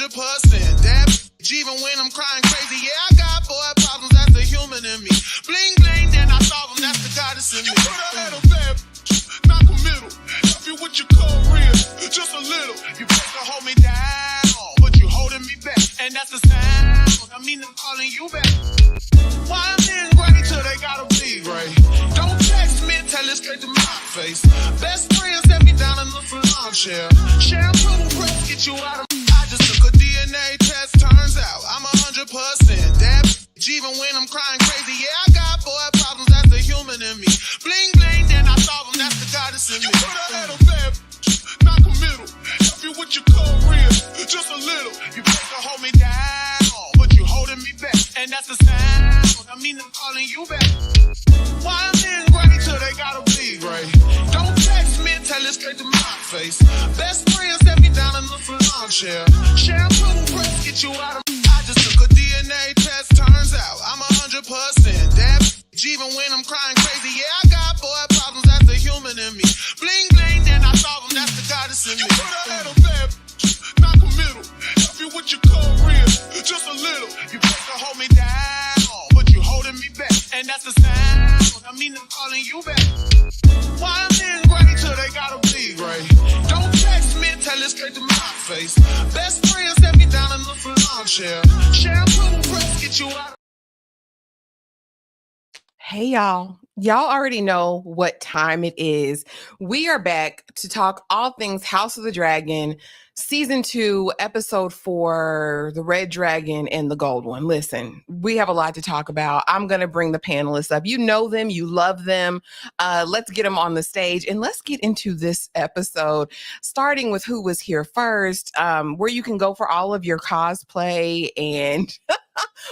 100% that even when I'm crying crazy. Yeah, I got boy problems, that's the human in me. Bling bling, then I solve them, that's the goddess in me. You put her at a bad, knock a middle. Help you with your career, just a little. You supposed to hold me down, but you holding me back. And that's the sound, I mean I'm calling you back. Why I'm in great till they gotta be great. Don't text me, tell it straight to my face. Best friend set me down in the salon chair. Shampoo press, get you out of. I just took a DNA test, turns out I'm 100% that even when I'm crying crazy. Yeah, I got boy problems, that's the human in me. Bling bling, then I solve them, that's the goddess in me. You put her at a bad, knock a middle. Help you with your career, just a little. You supposed to hold me down, but you holding me back. And that's the sound, I mean I'm calling you back. Why I'm in great till they gotta be great. Don't text me, tell it straight to my face. Best friend set me down in the salon chair. Shampoo press, get you out of. I just took a DNA test, turns out I'm 100% that even when I'm crying crazy. Yeah, I got boy problems, that's the human in me. Bling bling, then I solve them, that's the goddess in me. You put her at a bad, knock a middle. Help you with your career, just a little. You supposed to hold me down, but you holding me back. And that's the sound, I mean I'm calling you back. Why I'm in great till they gotta be great. Don't text me, tell it straight to my face. Best friend set me down in the salon chair. Shampoo press, get you out. Hey, y'all. Y'all already know what time it is. We are back to talk all things House of the Dragon, Season 2, Episode 4, The Red Dragon and the Gold One. Listen, we have a lot to talk about. I'm going to bring the panelists up. You know them. You love them. Let's get them on the stage, and let's get into this episode, starting with who was here first, where you can go for all of your cosplay and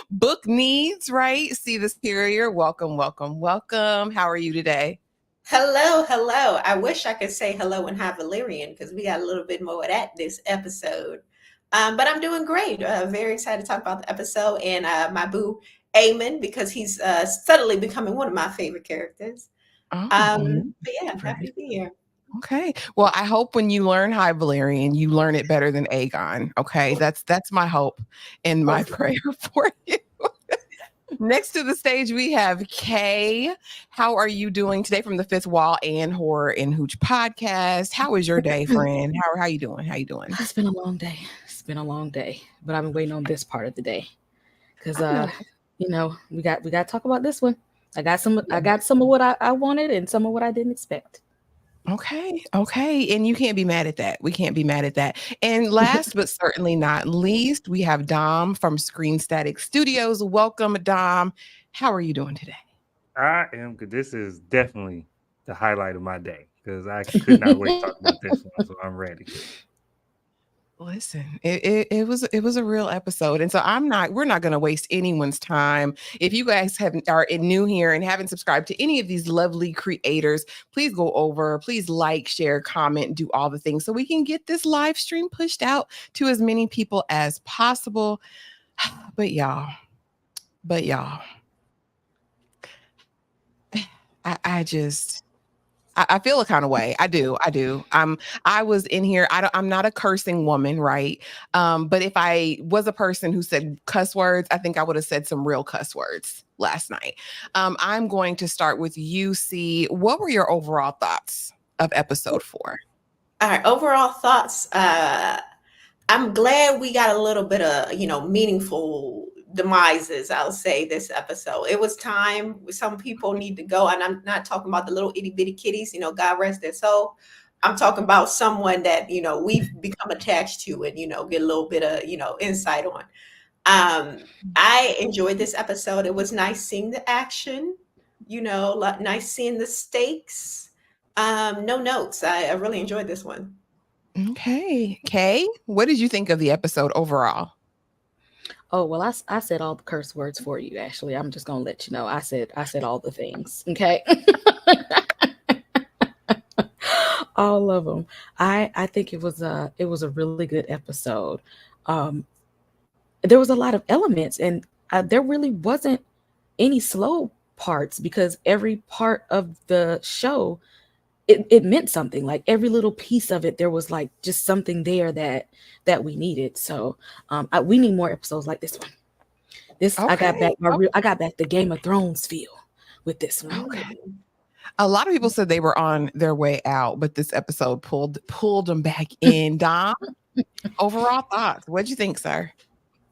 book needs, right? See the superior. Welcome, welcome, welcome. How are you today? Hello, hello. I wish I could say hello and hi Valerian because we got a little bit more of that this episode. But I'm doing great. Very excited to talk about the episode and my boo Eamon because he's suddenly becoming one of my favorite characters. But yeah, I'm happy to be here. Okay. Well, I hope when you learn High Valerian, you learn it better than Aegon. Okay. That's my hope and my prayer for you. Next to the stage, we have Kay. How are you doing today from the Fifth Wall and Horror and Hooch podcast? How is your day, friend? How you doing? How you doing? It's been a long day. It's been a long day, but I've been waiting on this part of the day because we got to talk about this one. I got some of what I wanted and some of what I didn't expect. Okay. And you can't be mad at that. We can't be mad at that. And last but certainly not least, we have Dom from Screen Static Studios. Welcome, Dom. How are you doing today? I am good. This is definitely the highlight of my day because I could not wait to talk about this one, so I'm ready. Listen, it was a real episode, and so we're not going to waste anyone's time. If you guys are new here and haven't subscribed to any of these lovely creators, please go over, please like, share, comment, do all the things so we can get this live stream pushed out to as many people as possible. But y'all, I feel a kind of way. I do. I was in here. I'm not a cursing woman, right? But if I was a person who said cuss words, I think I would have said some real cuss words last night. I'm going to start with you, C. What were your overall thoughts of episode 4? All right, overall thoughts. I'm glad we got a little bit of, meaningful demises, I'll say, this episode. It was time. Some people need to go, and I'm not talking about the little itty bitty kitties, God rest their soul. I'm talking about someone that, we've become attached to and, get a little bit of, insight on. I enjoyed this episode. It was nice seeing the action, nice seeing the stakes. No notes. I really enjoyed this one. Okay. Kay, what did you think of the episode overall? Oh, well, I said all the curse words for you, Ashley. I'm just going to let you know. I said all the things. Okay. All of them. I think it was a really good episode. There was a lot of elements and there really wasn't any slow parts because every part of the show it meant something. Like every little piece of it, there was like just something there that we needed. So we need more episodes like this one. I got back I got back the Game of Thrones feel with this one. Okay. A lot of people said they were on their way out, but this episode pulled them back in. Dom, overall thoughts. What'd you think, sir?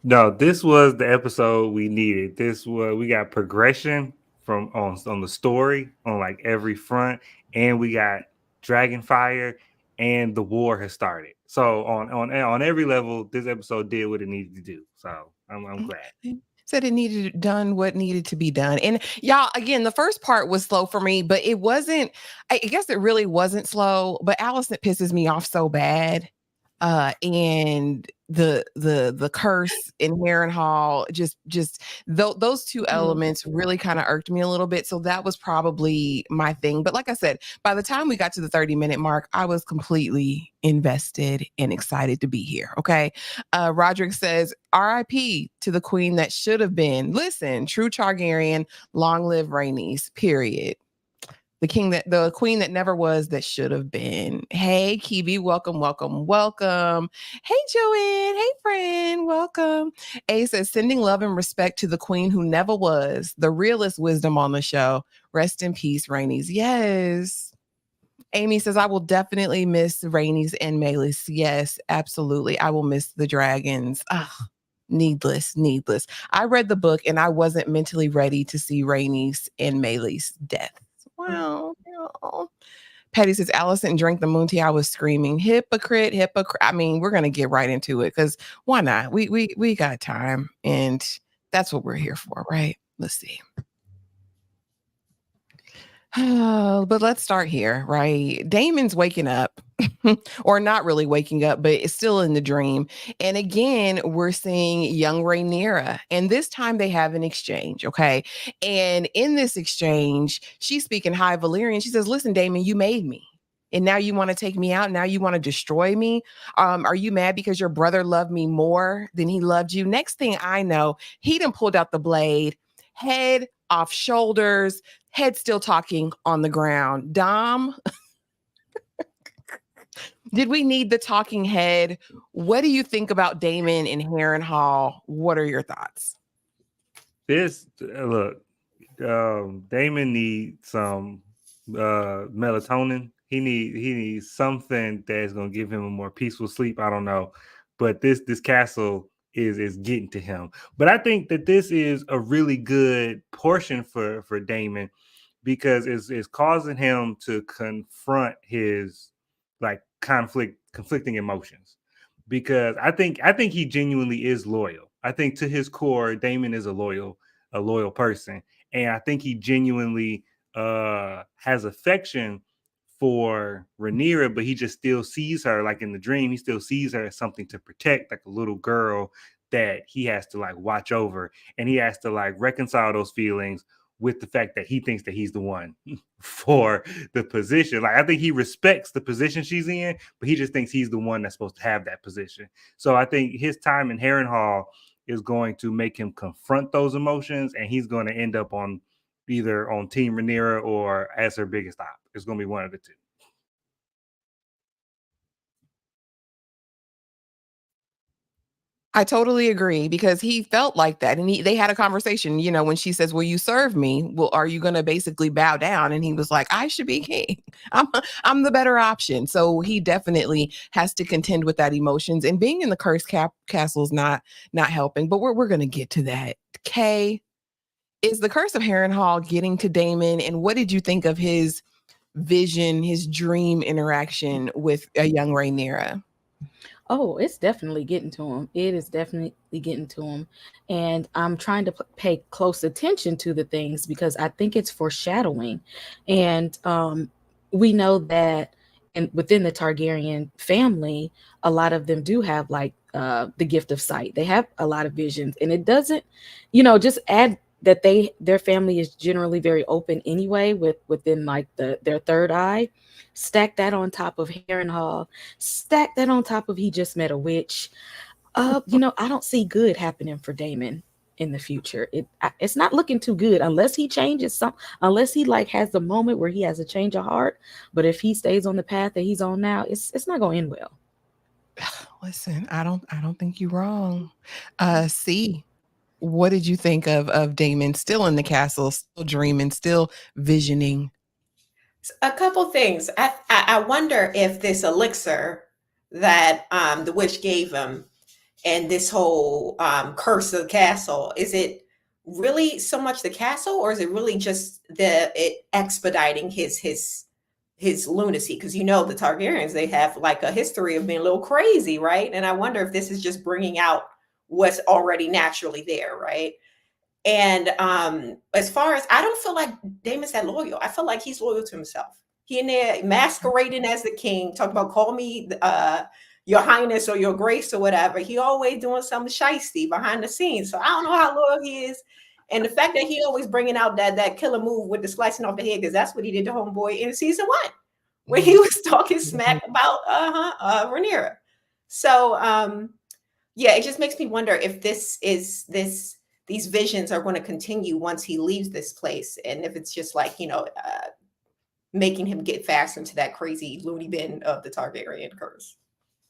No, this was the episode we needed. We got progression from on the story on like every front, and we got dragon fire, and the war has started. So on every level, this episode did what it needed to do. So I'm glad. Said it needed done what needed to be done. And y'all, again, the first part was slow for me, but it wasn't, I guess it really wasn't slow, but Allison pisses me off so bad. And the curse in Harrenhal, those two elements really kind of irked me a little bit. So that was probably my thing. But like I said, by the time we got to the 30-minute mark, I was completely invested and excited to be here. Okay. Roderick says, RIP to the queen that should have been. Listen, true Targaryen, long live Rhaenys, period. The queen that never was, that should have been. Hey, Kibi, welcome. Hey, Joanne. Hey, friend, welcome. A says, sending love and respect to the queen who never was, the realest wisdom on the show. Rest in peace, Rhaenys. Yes. Amy says, I will definitely miss Rhaenys and Meleys. Yes, absolutely. I will miss the dragons. Needless. I read the book and I wasn't mentally ready to see Rhaenys and Meleys' death. Wow. Patty says, Allison drank the moon tea. I was screaming, hypocrite. I mean, we're gonna get right into it because why not? We got time, and that's what we're here for, right? Let's see. But let's start here, right? Damon's waking up, or not really waking up, but it's still in the dream. And again, we're seeing young Rhaenyra, and this time they have an exchange, okay? And in this exchange, she's speaking high Valyrian. She says, listen, Daemon, you made me. And now you want to take me out. Now you want to destroy me. Are you mad because your brother loved me more than he loved you? Next thing I know, he done pulled out the blade, head off shoulders, head still talking on the ground. Dom, did we need the talking head? What do you think about Daemon and Harrenhal? What are your thoughts? Daemon needs some melatonin. He needs something that's gonna give him a more peaceful sleep. I don't know, but this castle is getting to him. But I think that this is a really good portion for Daemon, because it's causing him to confront his like conflicting emotions. Because I think he genuinely is loyal. I think to his core, Daemon is a loyal person, and I think he genuinely has affection for Rhaenyra, but he just still sees her, like in the dream, he still sees her as something to protect, like a little girl that he has to like watch over, and he has to like reconcile those feelings with the fact that he thinks that he's the one for the position. Like, I think he respects the position she's in, but he just thinks he's the one that's supposed to have that position. So I think his time in Harrenhal is going to make him confront those emotions, and he's going to end up on either on Team Rhaenyra or as her biggest op. It's going to be one of the two. I totally agree, because he felt like that. And they had a conversation, you know, when she says, will you serve me? Well, are you going to basically bow down? And he was like, I should be king. I'm the better option. So he definitely has to contend with that emotions, and being in the cursed castle is not helping, but we're going to get to that. Kay, is the curse of Harrenhal getting to Daemon? And what did you think of his vision, his dream interaction with a young Rhaenyra? Oh, it's definitely getting to him. It is definitely getting to him. And I'm trying to pay close attention to the things, because I think it's foreshadowing. And we know that within the Targaryen family, a lot of them do have like the gift of sight. They have a lot of visions, and it doesn't, just add that their family is generally very open anyway, within like their third eye. Stack that on top of Harrenhal. Stack that on top of he just met a witch. I don't see good happening for Daemon. in the future. It's not looking too good unless he changes unless he like has the moment where he has a change of heart. But if he stays on the path that he's on now, it's not going to end well. Listen, I don't think you're wrong. C, what did you think of Damon still in the castle, still dreaming, still visioning? A couple things. I wonder if this elixir that the witch gave him and this whole curse of the castle, is it really so much the castle, or is it really just it expediting his lunacy? Because the Targaryens, they have like a history of being a little crazy, right? And I wonder if this is just bringing out what's already naturally there, right? And as far as, I don't feel like Damon's that loyal. I feel like he's loyal to himself. He in there masquerading as the king, talking about call me your highness or your grace or whatever. He always doing something shisty behind the scenes. So I don't know how loyal he is. And the fact that he always bringing out that killer move with the slicing off the head, because that's what he did to homeboy in season 1, when he was talking smack about Rhaenyra. So yeah, it just makes me wonder if these visions are going to continue once he leaves this place, and if it's just like making him get faster into that crazy loony bin of the Targaryen curse.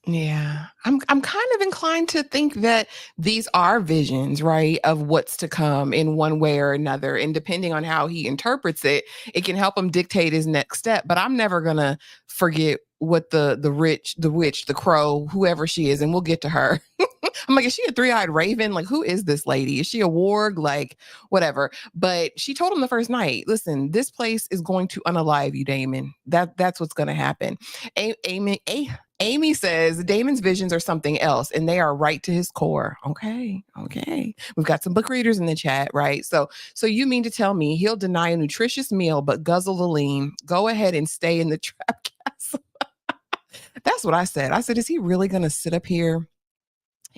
Yeah, I'm kind of inclined to think that these are visions, right, of what's to come in one way or another, and depending on how he interprets it, it can help him dictate his next step. But I'm never gonna forget what the witch, the crow, whoever she is, and we'll get to her. I'm like, is she a three-eyed raven? Like, who is this lady? Is she a warg? Like, whatever. But she told him the first night, listen, this place is going to unalive you, Damon. That's what's going to happen. Amy says Damon's visions are something else, and they are right to his core. Okay. We've got some book readers in the chat, right? So you mean to tell me he'll deny a nutritious meal but guzzle the lean? Go ahead and stay in the trap castle. That's what I said. I said, is he really going to sit up here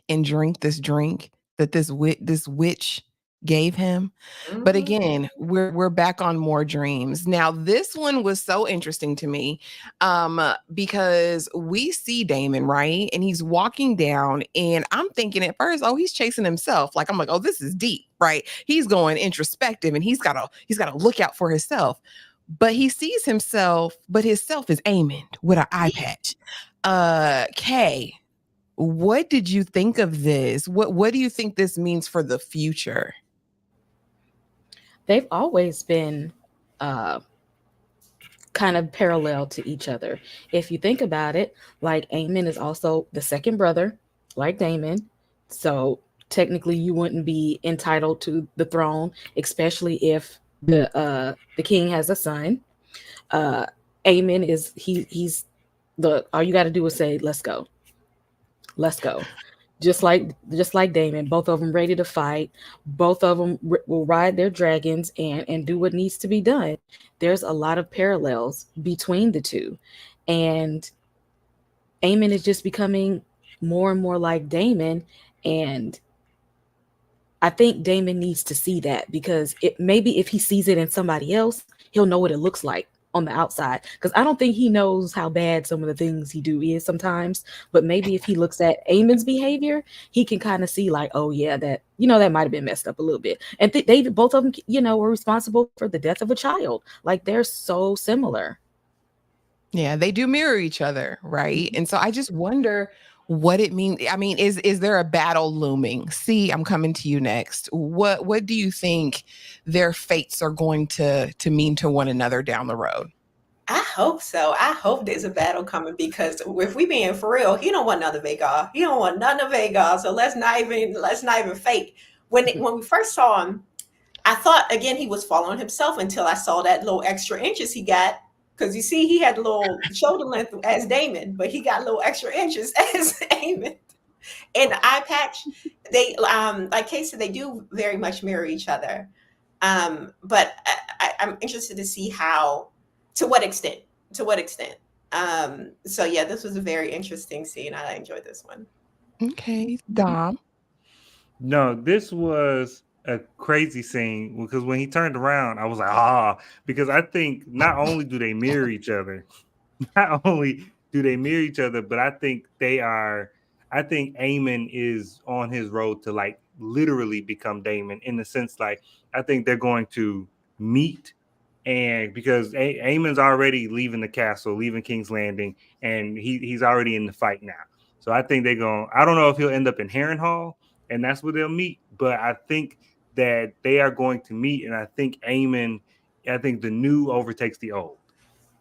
and drink this drink that this witch gave him? Mm-hmm. But again, we're back on more dreams. Now, this one was so interesting to me because we see Damon, right? And he's walking down, and I'm thinking at first, oh, he's chasing himself. Like, I'm like, oh, this is deep, right? He's going introspective, and he's got to look out for himself. But he sees himself, but his self is Aemond with an eye patch. Kay, what did you think of this? What do you think this means for the future? They've always been kind of parallel to each other. If you think about it, like Aemond is also the second brother, like Daemon. So technically you wouldn't be entitled to the throne, especially if the king has a son. Aemond is he's all you got to do is say, let's go. Just like Damon, both of them ready to fight. Both of them will ride their dragons and do what needs to be done. There's a lot of parallels between the two, and Aemond is just becoming more and more like Damon, and I think Damon needs to see that, because maybe if he sees it in somebody else, he'll know what it looks like on the outside, because I don't think he knows how bad some of the things he do is sometimes. But maybe if he looks at Aemond's behavior, he can kind of see like, oh yeah, that that might have been messed up a little bit. And they both of them were responsible for the death of a child. Like, they're so similar. Yeah, they do mirror each other, right? And so I just wonder what it means. I mean, is there a battle looming? See, I'm coming to you next. What do you think their fates are going to mean to one another down the road? I hope so. I hope there's a battle coming, because if we being for real, he don't want another Vhagar. He don't want none of Vhagar. So let's not even fake. When we first saw him, I thought again he was following himself until I saw that little extra inches he got. Because you see, he had a little shoulder length as Damon, but he got little extra inches as Aemond. And the eye patch, they like Kay said, they do very much mirror each other. But I'm interested to see to what extent. So yeah, this was a very interesting scene. I enjoyed this one. Okay, Dom. No, this was a crazy scene, because when he turned around, I was like, because I think not only do they mirror each other, but I think Aemon is on his road to like literally become Daemon, in the sense, like, I think they're going to meet, and because Aemon's already leaving the castle, leaving King's Landing, and he's already in the fight now. So I think they're going, I don't know if he'll end up in Harrenhal and that's where they'll meet, but I think that they are going to meet, and I think the new overtakes the old.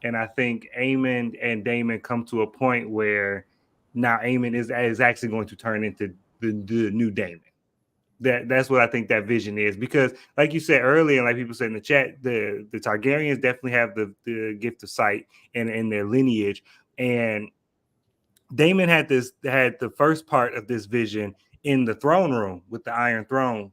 And I think Aemon and Daemon come to a point where now Aemon is actually going to turn into the new Daemon. That's what I think that vision is, because like you said earlier, and like people said in the chat, the Targaryens definitely have the gift of sight and their lineage. And Daemon had the first part of this vision in the throne room with the Iron Throne,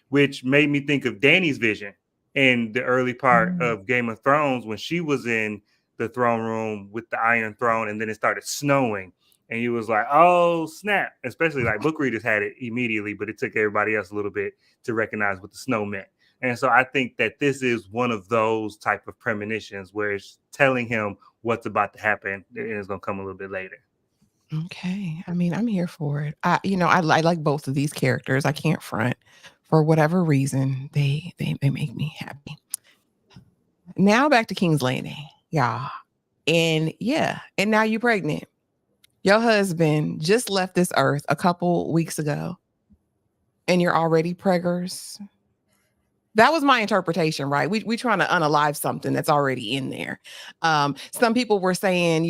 which made me think of Dany's vision in the early part of Game of Thrones, when she was in the throne room with the Iron Throne, and then it started snowing. And he was like, oh, snap. Especially like book readers had it immediately, but it took everybody else a little bit to recognize what the snow meant. And so I think that this is one of those type of premonitions where it's telling him what's about to happen, and it's going to come a little bit later. Okay. I mean, I'm here for it. I like both of these characters. I can't front. For whatever reason, they make me happy. Now back to King's Landing, y'all. And now you're pregnant. Your husband just left this earth a couple weeks ago, and you're already preggers. That was my interpretation, right? We trying to unalive something that's already in there. Some people were saying,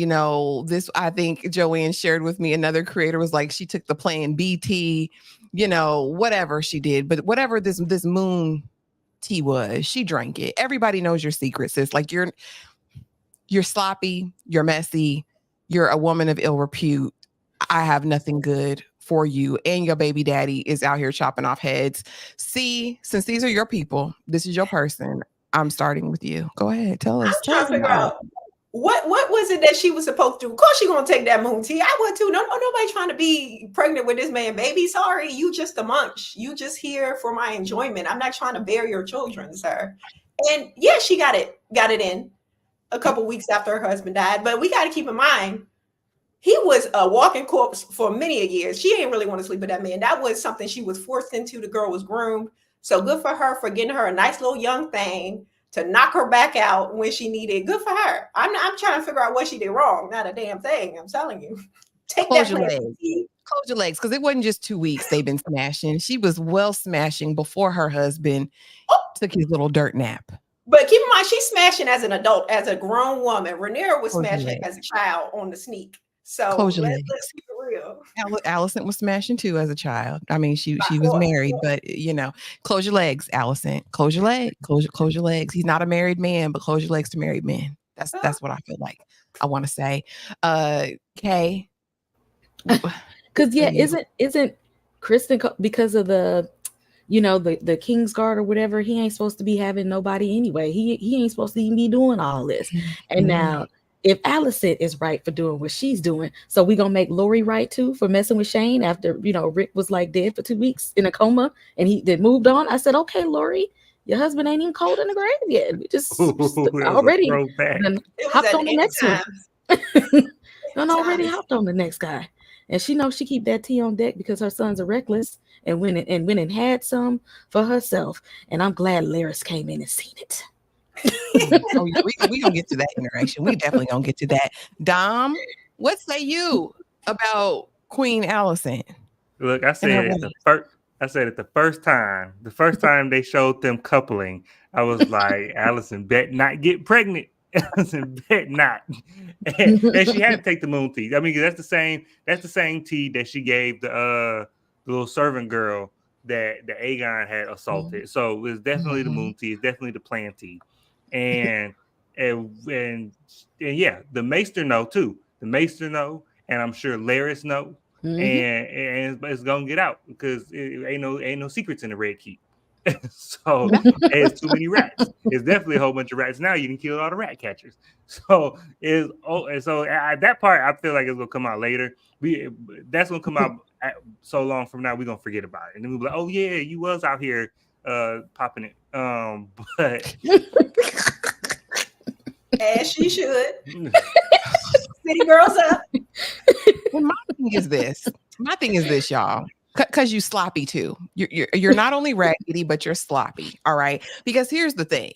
this, I think Joanne shared with me, another creator was like, she took the plan BT, whatever she did, but whatever this moon tea was, she drank it. Everybody knows your secret, sis. Like you're sloppy, you're messy, you're a woman of ill repute. I have nothing good for you, and your baby daddy is out here chopping off heads. See, since these are your people, this is your person, I'm starting with you. Go ahead, tell us. I'm trying to figure out what was it that she was supposed to do. Of course, she gonna take that moon tea. I would too. No, nobody trying to be pregnant with this man, baby. Sorry, you just a munch. You just here for my enjoyment. I'm not trying to bear your children, sir. And yeah, she got it in a couple weeks after her husband died. But we got to keep in mind, he was a walking corpse for many a years. She didn't really want to sleep with that man. That was something she was forced into. The girl was groomed. So good for her for getting her a nice little young thing to knock her back out when she needed. Good for her. I'm trying to figure out what she did wrong. Not a damn thing. I'm telling you. Close your legs. Close your legs, because it wasn't just 2 weeks they've been smashing. She was well smashing before her husband took his little dirt nap. But keep in mind, she's smashing as an adult, as a grown woman. Rhaenyra was smashing as a child on the sneak. So let's keep it real. Alicent was smashing too as a child. I mean, she was married, but close your legs, Alicent. Close your legs. Close your legs. He's not a married man, but close your legs to married men. That's what I feel like I want to say. Kay. Because isn't Kristen, because of the Kingsguard or whatever, he ain't supposed to be having nobody anyway. He ain't supposed to even be doing all this. And now, if Alicent is right for doing what she's doing, so we gonna make Lori right too for messing with Shane after Rick was like dead for 2 weeks in a coma and he then moved on. I said, okay, Lori, your husband ain't even cold in the grave yet. We just already hopped on the next one. And already hopped on the next guy. And she knows she keep that tea on deck because her sons are reckless and went and had some for herself. And I'm glad Larys came in and seen it. We gonna get to that interaction. We definitely gonna get to that. Dom, what say you about Queen Alicent? Look, I said it the first time they showed them coupling, I was like, Alicent bet not get pregnant. Alicent bet not. And she had to take the moon tea. I mean, that's the same tea that she gave the little servant girl that the Aegon had assaulted. So it's definitely the moon tea. It's definitely the plant tea. And yeah, the Maester know too. The Maester know, and I'm sure Larys know. And it's gonna get out because it ain't no secrets in the Red Keep. So there's too many rats. It's definitely a whole bunch of rats now. You can kill all the rat catchers. So that part I feel like it's gonna come out later. That's gonna come out so long from now. We're gonna forget about it, and then we'll be like, oh yeah, you was out here popping it. But as she should. City girls up. Well, my thing is this, y'all. Because you sloppy too. You're not only raggedy, but you're sloppy. All right. Because here's the thing.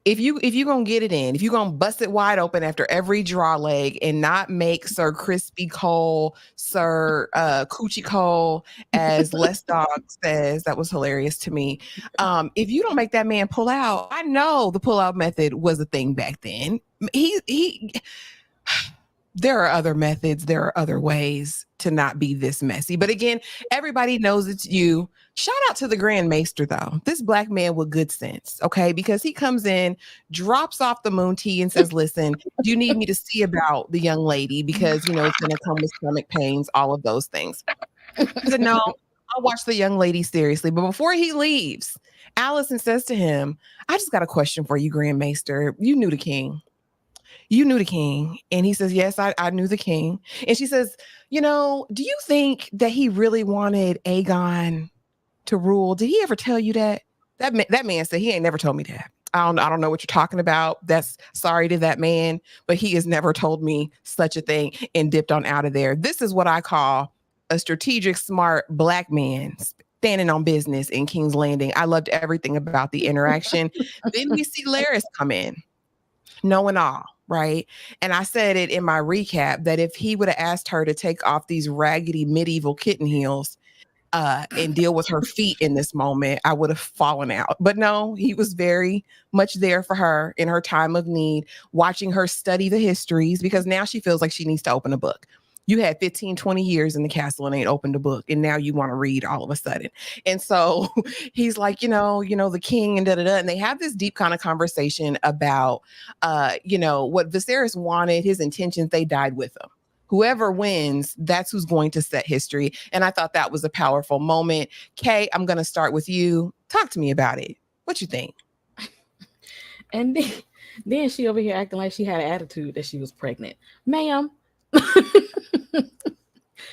If you gonna get it in, if you gonna bust it wide open after every draw leg and not make Sir Crispy Cole, Sir Coochie Cole, as Les Dog says, that was hilarious to me. If you don't make that man pull out, I know the pull out method was a thing back then. He there are other methods, there are other ways to not be this messy. But again, everybody knows it's you. Shout out to the Grand Maester, though. This black man with good sense, okay? Because he comes in, drops off the moon tea and says, listen, do you need me to see about the young lady? Because, it's going to come with stomach pains, all of those things. He said, no, I'll watch the young lady seriously. But before he leaves, Allison says to him, I just got a question for you, Grand Maester. You knew the king. You knew the king. And he says, yes, I knew the king. And she says, do you think that he really wanted Aegon to rule? Did he ever tell you that? That man said, he ain't never told me that. I don't know what you're talking about. That's sorry to that man, but he has never told me such a thing, and dipped on out of there. This is what I call a strategic, smart black man standing on business in King's Landing. I loved everything about the interaction. Then we see Larys come in, knowing all. Right. And I said it in my recap that if he would have asked her to take off these raggedy medieval kitten heels and deal with her feet in this moment, I would have fallen out. But no, he was very much there for her in her time of need, watching her study the histories, because now she feels like she needs to open a book. You had 15, 20 years in the castle and ain't opened a book, and now you want to read all of a sudden. And so he's like, the king and da-da-da. And they have this deep kind of conversation about, what Viserys wanted, his intentions, they died with him. Whoever wins, that's who's going to set history. And I thought that was a powerful moment. Kay, I'm going to start with you. Talk to me about it. What you think? And then she over here acting like she had an attitude that she was pregnant. Ma'am,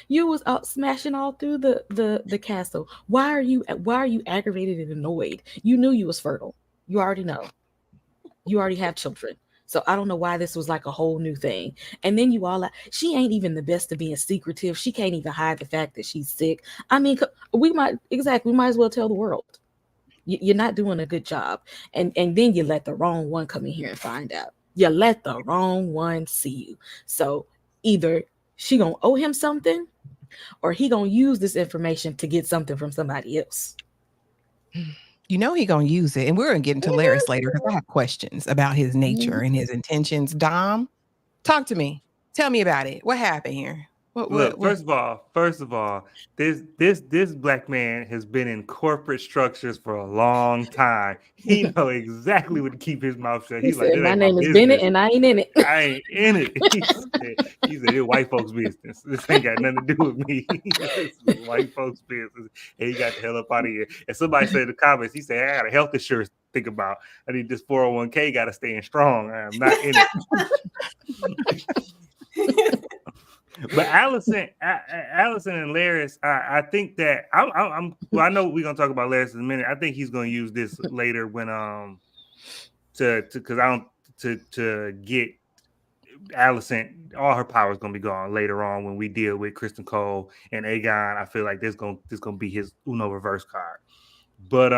you was out smashing all through the castle. Why are you aggravated and annoyed? You knew you was fertile. You already know. You already have children. So I don't know why this was like a whole new thing. And then you all, she ain't even the best of being secretive. She can't even hide the fact that she's sick. I mean, we might as well tell the world. You're not doing a good job. And then you let the wrong one come in here and find out. You let the wrong one see you. So either she gonna owe him something, or he gonna use this information to get something from somebody else. He gonna use it, and we're gonna get into Larys later because I have questions about his nature and his intentions. Dom, talk to me. Tell me about it. What happened here? Look, first of all, this black man has been in corporate structures for a long time. He know exactly what to keep his mouth shut. He's like, my name is Bennett, and I ain't in it. I ain't in it. He said, it's white folks' business. This ain't got nothing to do with me. It's white folks' business. And he got the hell up out of here. And somebody said in the comments, he said, I got a health insurance to think about. I need this 401k got to stay strong. I'm not in it. But Allison and Larys, I think that I know we're gonna talk about Larys in a minute. I think he's gonna use this later when to get Allison, all her power is gonna be gone later on when we deal with Kristen Cole and Aegon. I feel like this gonna be his Uno reverse card. But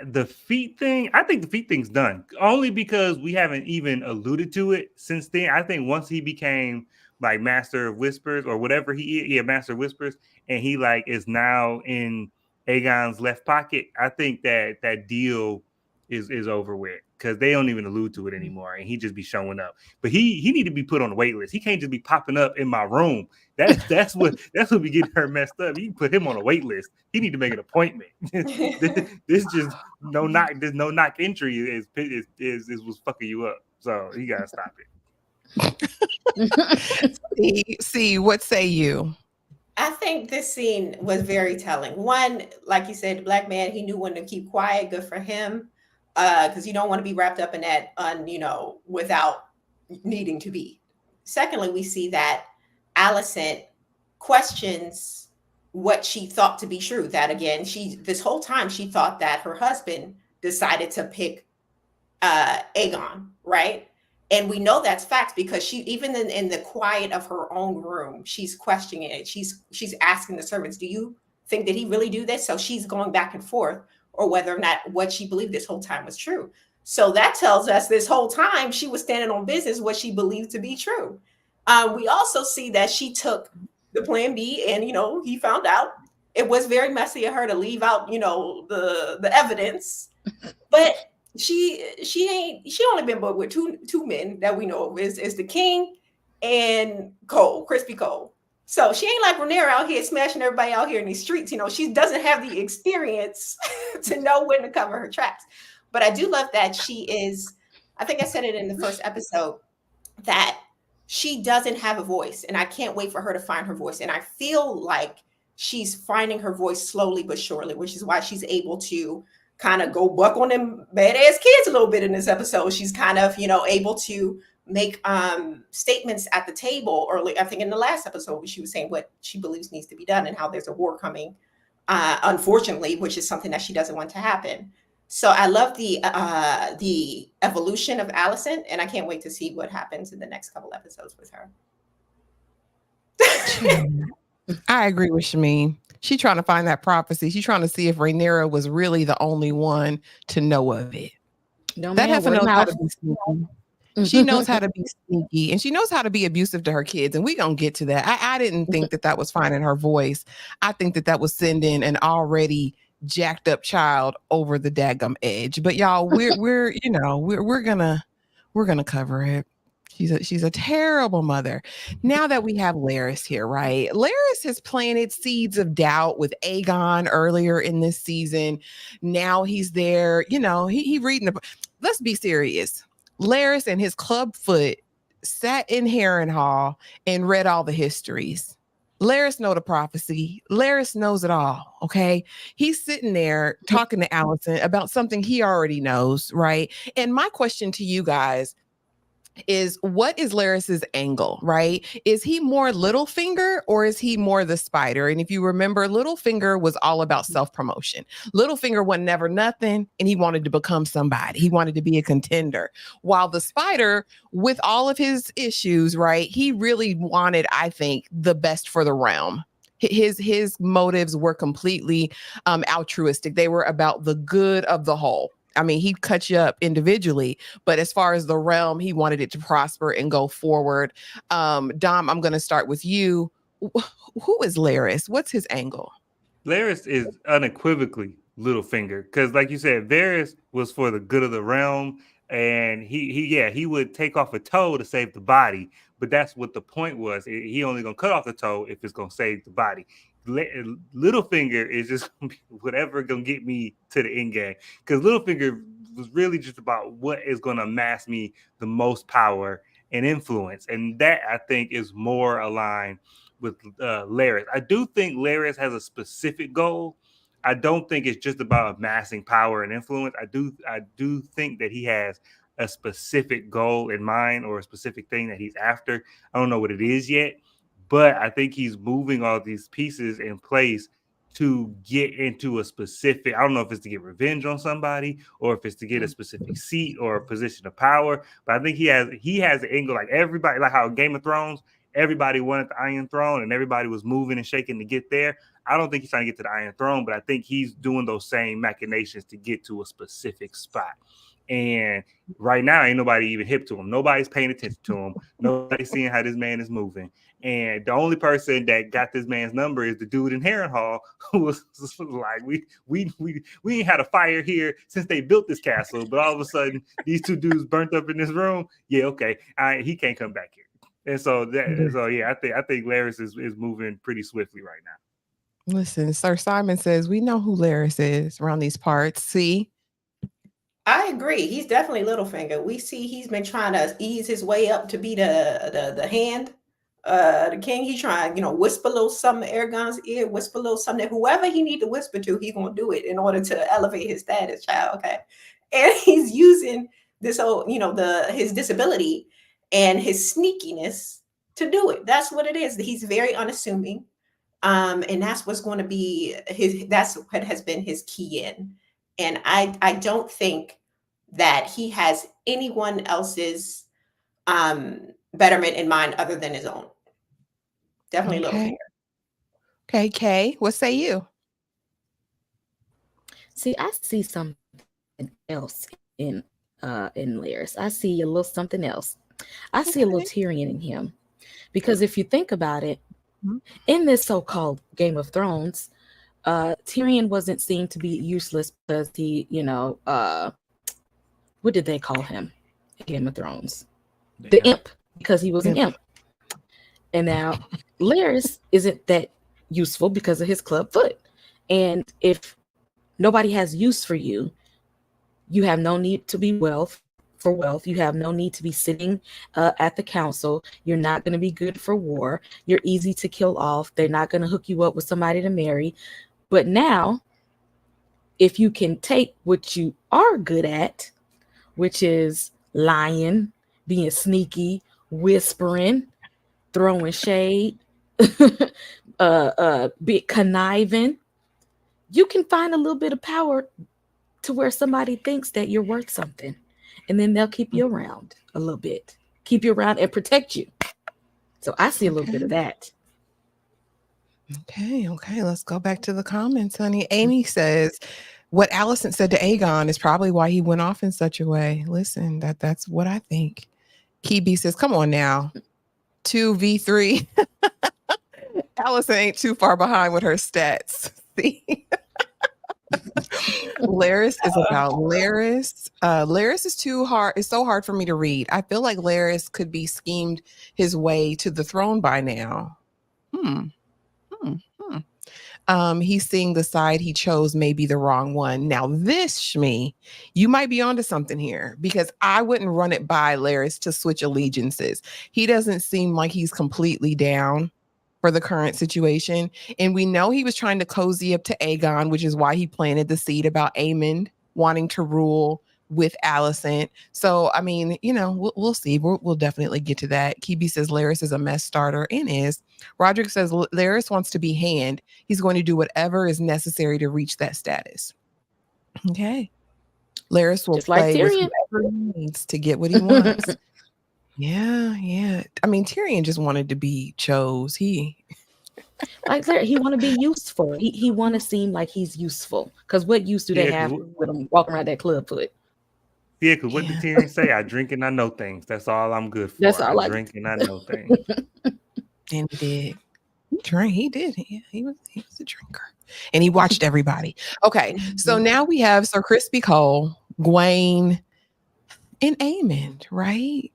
the feet thing, I think the feet thing's done only because we haven't even alluded to it since then. I think once he became like Master of Whispers or whatever he is, Master of Whispers, and he like is now in Aegon's left pocket, I think that deal is over with because they don't even allude to it anymore, and he just be showing up. But he need to be put on the wait list. He can't just be popping up in my room. That's what we getting her messed up. You can put him on a wait list. He need to make an appointment. this just no knock entry is what's fucking you up. So you gotta stop it. See, what say you? I think this scene was very telling. One, like you said, the black man, he knew when to keep quiet. Good for him, because you don't want to be wrapped up in that, without needing to be. Secondly, we see that Allison questions what she thought to be true. That again, this whole time she thought that her husband decided to pick Aegon, right? And we know that's facts because she, even in the quiet of her own room, she's questioning it. She's asking the servants, do you think that he really do this? So she's going back and forth, or whether or not what she believed this whole time was true. So that tells us this whole time she was standing on business, what she believed to be true. We also see that she took the plan B, and he found out it was very messy of her to leave out the evidence, but she only been with two men that we know of, is the king and Cole, Crispy Cole. So she ain't like Rhaenyra out here smashing everybody out here in these streets. She doesn't have the experience to know when to cover her tracks. But I do love that she is, I think I said it in the first episode, that she doesn't have a voice. And I can't wait for her to find her voice. And I feel like she's finding her voice slowly but surely, which is why she's able to kind of go buck on them badass kids a little bit in this episode. She's kind of, able to make statements at the table early. I think in the last episode, she was saying what she believes needs to be done and how there's a war coming, unfortunately, which is something that she doesn't want to happen. So I love the evolution of Alicent, and I can't wait to see what happens in the next couple episodes with her. I agree with Shameen. She's trying to find that prophecy. She's trying to see if Rhaenyra was really the only one to know of it. No, that man, heifer knows how to mouth. be sneaky. She knows how to be sneaky, and she knows how to be abusive to her kids. And we're going to get to that. I didn't think that was finding her voice. I think that was sending an already jacked up child over the daggum edge. But y'all, we're gonna cover it. She's a terrible mother. Now that we have Larys here, right? Larys has planted seeds of doubt with Aegon earlier in this season. Now he's there, he reading the. Let's be serious. Larys and his clubfoot sat in Harrenhal and read all the histories. Larys know the prophecy. Larys knows it all, okay? He's sitting there talking to Alicent about something he already knows, right? And my question to you guys is, what is Larys's angle, right? Is he more Littlefinger or is he more the Spider? And if you remember, Littlefinger was all about self-promotion. Littlefinger was never nothing, and he wanted to become somebody. He wanted to be a contender. While the Spider, with all of his issues, right, he really wanted, I think, the best for the realm. His motives were completely altruistic. They were about the good of the whole. I mean, he'd cut you up individually, but as far as the realm, he wanted it to prosper and go forward. Dom, I'm going to start with you. Who is Larys? What's his angle? Larys is unequivocally Littlefinger, because, like you said, Varys was for the good of the realm, and he would take off a toe to save the body, but that's what the point was. He only gonna cut off the toe if it's gonna save the body. Littlefinger is just gonna be whatever gonna get me to the end game, because Littlefinger was really just about what is gonna amass me the most power and influence, and that I think is more aligned with Larys. I do think Larys has a specific goal. I don't think it's just about amassing power and influence. I do think that he has a specific goal in mind, or a specific thing that he's after. I don't know what it is yet, but I think he's moving all these pieces in place to get into a specific, I don't know if it's to get revenge on somebody or if it's to get a specific seat or a position of power, but I think he has an angle, like everybody, like how Game of Thrones, everybody wanted the Iron Throne and everybody was moving and shaking to get there. I don't think he's trying to get to the Iron Throne, but I think he's doing those same machinations to get to a specific spot. And right now, ain't nobody even hip to him. Nobody's paying attention to him. Nobody's seeing how this man is moving. And the only person that got this man's number is the dude in Harrenhal, who was like, we ain't had a fire here since they built this castle, but all of a sudden these two dudes burnt up in this room. Yeah, okay, he can't come back here. And so yeah, I think Larys is moving pretty swiftly right now. Listen, Sir Simon says we know who Larys is around these parts. See. I agree. He's definitely Littlefinger. We see he's been trying to ease his way up to be the hand, the king. He's trying, whisper a little something in Eragon's ear, whisper a little something. Whoever he need to whisper to, he's gonna do it in order to elevate his status, child. Okay, and he's using this whole, his disability and his sneakiness to do it. That's what it is. He's very unassuming, and that's what's going to be his. That's what has been his key in. And I don't think that he has anyone else's betterment in mind other than his own. Definitely a little Okay. fear. Okay, Kay, what say you? See, I see something else in Laris. I see a little something else. I see a little Okay. Tyrion in him. Because if you think about it, Mhm. in this so-called Game of Thrones, Tyrion wasn't seen to be useless because he, what did they call him in Game of Thrones? The imp, because he was an imp. And now Laris isn't that useful because of his club foot. And if nobody has use for you, you have no need to be wealth. You have no need to be sitting at the council. You're not going to be good for war. You're easy to kill off. They're not going to hook you up with somebody to marry. But now, if you can take what you are good at, which is lying, being sneaky, whispering, throwing shade, be conniving, you can find a little bit of power to where somebody thinks that you're worth something, and then they'll keep you around a little bit, keep you around and protect you. So I see a little bit of that. Okay, let's go back to the comments, honey. Amy says, what Allison said to Aegon is probably why he went off in such a way. Listen, that's what I think. Kibi says, come on now. 2v3. Allison ain't too far behind with her stats. See? Laris is about Laris. Laris is too hard. It's so hard for me to read. I feel like Laris could be schemed his way to the throne by now. He's seeing the side he chose may be the wrong one. Now, this, Shmi, you might be onto something here, because I wouldn't run it by Laris to switch allegiances. He doesn't seem like he's completely down for the current situation. And we know he was trying to cozy up to Aegon, which is why he planted the seed about Aemond wanting to rule with Alicent. So, I mean, we'll see. We'll definitely get to that. Kibi says Laris is a mess starter and is. Roderick says Laris wants to be hand. He's going to do whatever is necessary to reach that status. Okay. Laris will Just like play with Tyrion. whoever he needs to get what he wants. Yeah. I mean, Tyrion just wanted to be chose. He want to be useful. He want to seem like he's useful. Because what use do they have with him walking around that club foot? Yeah, because what did Tyrion say? I drink and I know things. That's all I'm good for. That's all I drink and I know things. And he did. He did. He was a drinker. And he watched everybody. Okay, so now we have Sir Crispy Cole, Gwaine, and Aemond, right?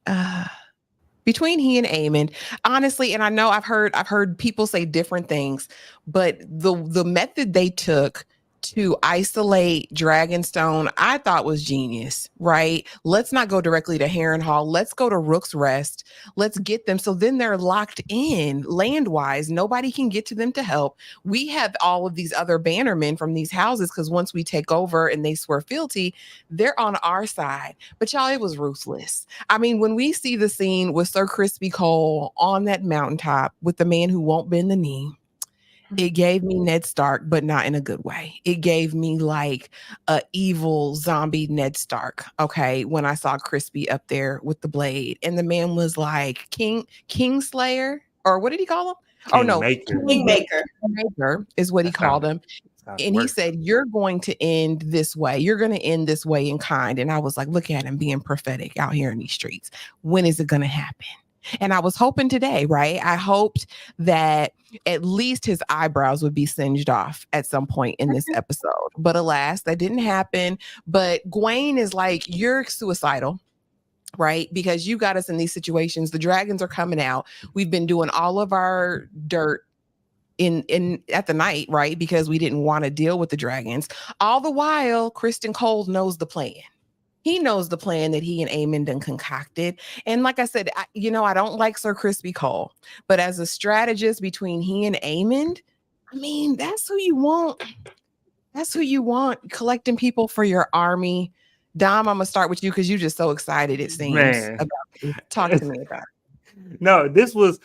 Between he and Aemond, honestly, and I know I've heard people say different things, but the method they took to isolate Dragonstone, I thought was genius, right? Let's not go directly to Harrenhal. Let's go to Rook's Rest. Let's get them. So then they're locked in land-wise. Nobody can get to them to help. We have all of these other bannermen from these houses, because once we take over and they swear fealty, they're on our side. But y'all, it was ruthless. I mean, when we see the scene with Sir Crispy Cole on that mountaintop with the man who won't bend the knee, it gave me Ned Stark, but not in a good way. It gave me like a evil zombie Ned Stark. Okay, when I saw Crispy up there with the blade, and the man was like Kingslayer, or what did he call him? Kingmaker is what he called him. And he said, you're going to end this way. You're going to end this way in kind. And I was like, look at him being prophetic out here in these streets. When is it going to happen? And I was hoping today, right? I hoped that at least his eyebrows would be singed off at some point in this episode. But alas, that didn't happen. But Gwaine is like, you're suicidal, right? Because you got us in these situations. The dragons are coming out. We've been doing all of our dirt in at the night, right? Because we didn't want to deal with the dragons. All the while, Kristen Cole knows the plan. He knows the plan that he and Aemond done concocted. And like I said, I don't like Sir Crispy Cole, but as a strategist between he and Aemond, I mean, that's who you want. That's who you want collecting people for your army. Dom, I'm gonna start with you because you're just so excited, it seems. Talk to me about it. No, this was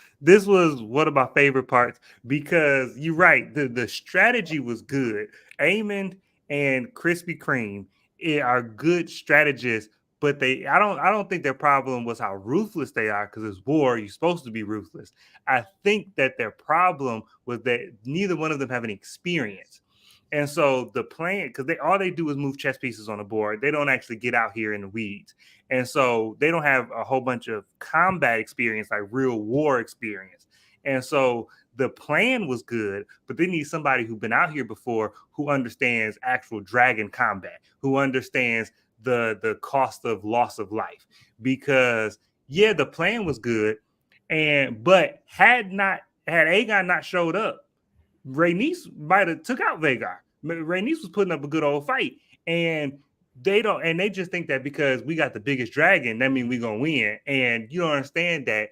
one of my favorite parts, because you're right. The strategy was good. Aemond and Krispy Kreme are good strategists, but I don't think their problem was how ruthless they are, because it's war, you're supposed to be ruthless. I think that their problem was that neither one of them have any experience. And so the plan, because all they do is move chess pieces on the board. They don't actually get out here in the weeds. And so they don't have a whole bunch of combat experience, like real war experience. And so the plan was good, but they need somebody who's been out here before, who understands actual dragon combat, who understands the cost of loss of life. Because yeah, the plan was good, but had Aegon not showed up, Rhaenys might have took out Vhagar. Rhaenys was putting up a good old fight, and they just think that because we got the biggest dragon, that means we're gonna win. And you don't understand that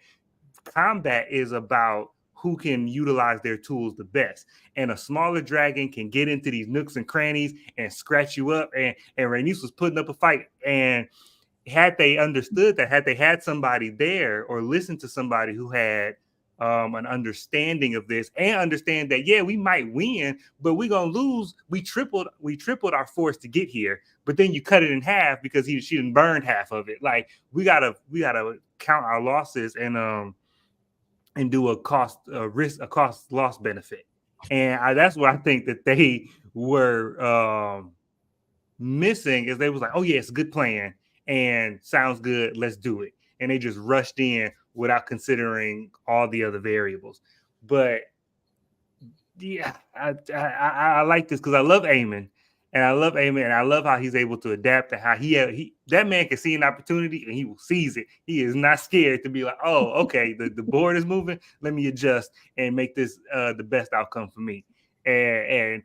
combat is about who can utilize their tools the best. And a smaller dragon can get into these nooks and crannies and scratch you up. And Rhaenys was putting up a fight. And had they understood that, had they had somebody there or listened to somebody who had an understanding of this, and understand that, yeah, we might win, but we're gonna lose. We tripled our force to get here, but then you cut it in half because she didn't burn half of it. Like, we gotta count our losses and do a cost loss benefit. And that's what I think that they were missing, is they was like, oh yeah, it's a good plan and sounds good, let's do it. And they just rushed in without considering all the other variables. But yeah, I like this because I love Aemon. And I love how he's able to adapt, and how that man can see an opportunity and he will seize it. He is not scared to be like, oh, okay, the board is moving, let me adjust and make this the best outcome for me. And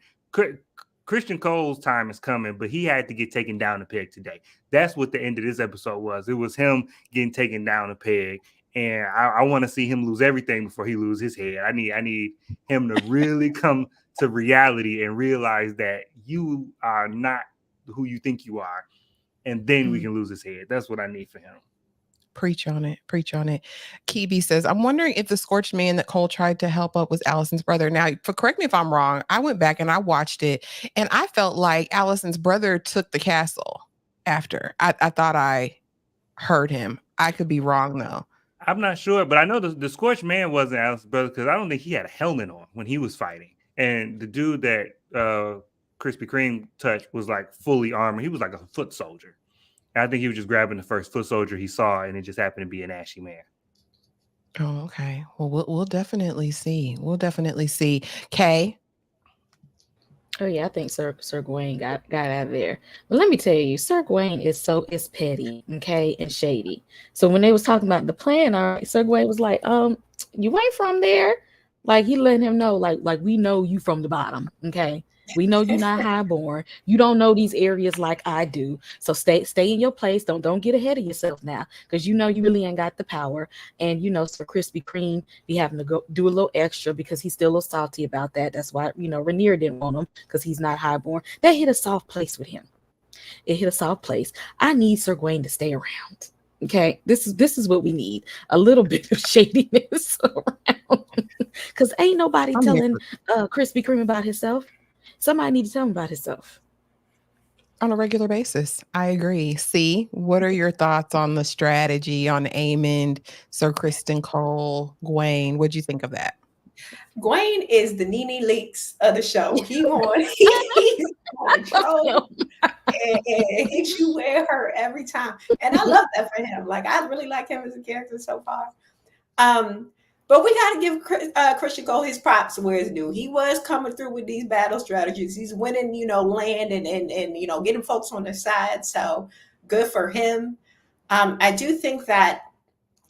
Christian Cole's time is coming, but he had to get taken down a peg today. That's what the end of this episode was. It was him getting taken down a peg. And I want to see him lose everything before he loses his head. I need him to really come to reality and realize that you are not who you think you are. And then we can lose his head. That's what I need for him. Preach on it. Kibi says, I'm wondering if the scorched man that Cole tried to help up was Allison's brother. Now, correct me if I'm wrong. I went back and I watched it, and I felt like Allison's brother took the castle after. I thought I heard him. I could be wrong, though. I'm not sure, but I know the scorched man wasn't Allison's brother, because I don't think he had a helmet on when he was fighting. And the dude that Krispy Kreme touched was like fully armored. He was like a foot soldier. I think he was just grabbing the first foot soldier he saw, and it just happened to be an ashy man. Oh, okay. Well, we'll definitely see. Kay? Oh yeah, I think Sir Gawain got out of there. But let me tell you, Sir Gawain is petty, okay, and shady. So when they was talking about the plan, Sir Gawain was like, you ain't from there. Like, he letting him know, like we know you from the bottom, okay? We know you're not highborn. You don't know these areas like I do. So stay in your place. Don't get ahead of yourself now, because you know you really ain't got the power. And Sir Krispy Kreme be having to go do a little extra because he's still a little salty about that. That's why Rhaenyra didn't want him, because he's not highborn. That hit a soft place with him. It hit a soft place. I need Sir Gawain to stay around. Okay, this is what we need. A little bit of shadiness around, because ain't nobody telling Krispy Kreme about himself. Somebody needs to tell him about himself on a regular basis. I agree. See, what are your thoughts on the strategy on Aemond, Sir Criston Cole, Gawain? What'd you think of that? Gawain is the Nene Leakes of the show. He's going and hit you where her every time. And I love that for him. Like, I really like him as a character so far. But we got to give Christian Cole his props where it's due. He was coming through with these battle strategies. He's winning, land and getting folks on their side. So good for him. I do think that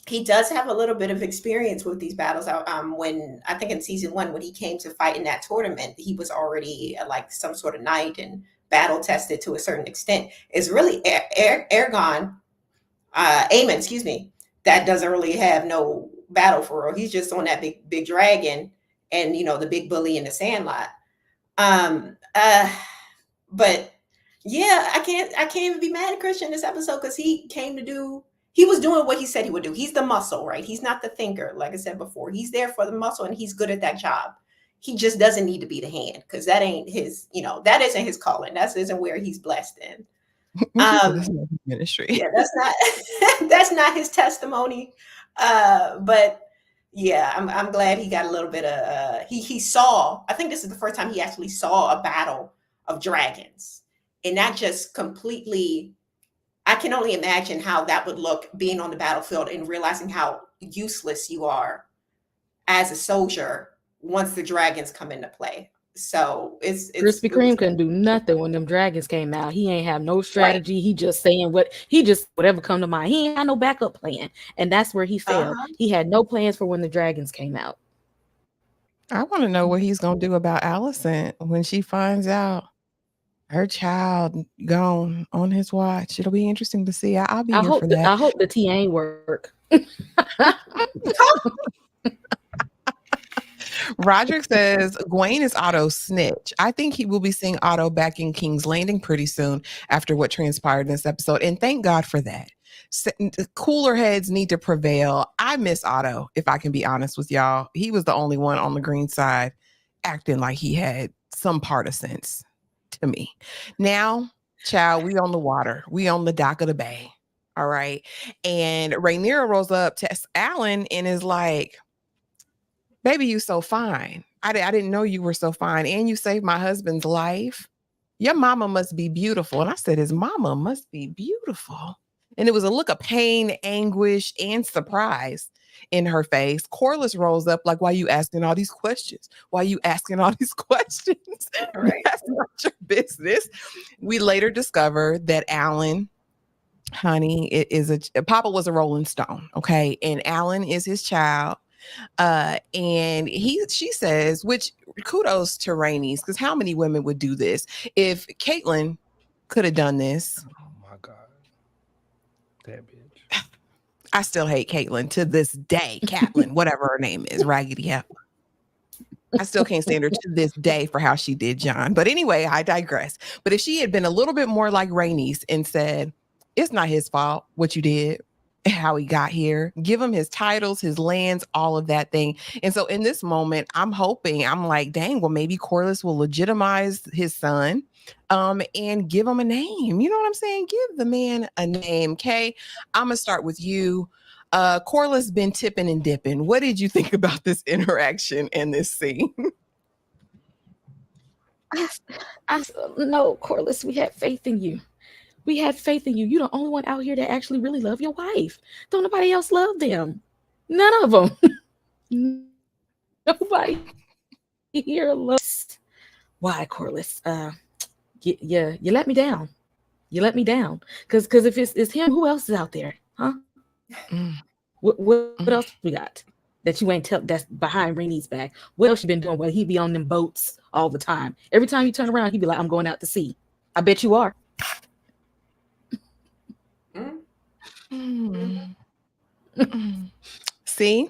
he does have a little bit of experience with these battles. When I think in season 1, when he came to fight in that tournament, he was already like some sort of knight and battle tested to a certain extent. It's really Aemon, that doesn't really have no battle for real. He's just on that big dragon and the big bully in the Sandlot. But yeah, I can't even be mad at Christian this episode, because he was doing what he said he would do. He's the muscle, right? He's not the thinker. Like I said before, he's there for the muscle and he's good at that job. He just doesn't need to be the hand, because that ain't his, that isn't his calling. That isn't where he's blessed in. She said, "This is not his ministry." Yeah, that's not his testimony. But yeah, I'm glad he got a little bit of he saw. I think this is the first time he actually saw a battle of dragons, and that just completely. I can only imagine how that would look being on the battlefield and realizing how useless you are as a soldier once the dragons come into play. So Krispy it was Kreme couldn't do nothing when them dragons came out. He ain't have no right. strategy. He just saying whatever come to mind. He ain't had no backup plan, and that's where he failed. Uh-huh. He had no plans for when the dragons came out. I want to know what he's going to do about Allison when she finds out her child gone on his watch. It'll be interesting to see. I'll be here for that. I hope the tea ain't work. Roderick says Gwen is Otto's snitch. I think he will be seeing Otto back in King's Landing pretty soon after what transpired in this episode. And thank God for that. Cooler heads need to prevail. I miss Otto, if I can be honest with y'all. He was the only one on the green side acting like he had some part of sense to me. Now, child, we on the water. We on the dock of the bay. All right. And Rhaenyra rolls up to Alan and is like, baby, you so fine. I didn't know you were so fine. And you saved my husband's life. Your mama must be beautiful. And I said, his mama must be beautiful. And it was a look of pain, anguish, and surprise in her face. Corliss rolls up like, why you asking all these questions? Why you asking all these questions? Right. That's not your business. We later discover that Alan, honey, Papa was a Rolling Stone. Okay. And Alan is his child. And she says, which kudos to Rainey's, because how many women would do this? If Caitlyn could have done this. Oh my God. That bitch. I still hate Caitlyn to this day. Catelyn, whatever her name is, Raggedy Heifer. I still can't stand her to this day for how she did John. But anyway, I digress. But if she had been a little bit more like Rainey's and said, it's not his fault what you did, how he got here, give him his titles, his lands, all of that thing. And so in this moment, I'm like, dang, well, maybe Corliss will legitimize his son and give him a name. You know what I'm saying? Give the man a name. Kay, I'm going to start with you. Corliss been tipping and dipping. What did you think about this interaction and this scene? No, Corliss, we had faith in you. We had faith in you. You're the only one out here that actually really love your wife. Don't nobody else love them. None of them. Nobody here loves. Why, Corliss? You let me down. You let me down. Because if it's him, who else is out there? Huh? What else we got that you ain't tell that's behind Rainey's back? What else you been doing? Well, he be on them boats all the time. Every time you turn around, he be like, I'm going out to sea. I bet you are. See?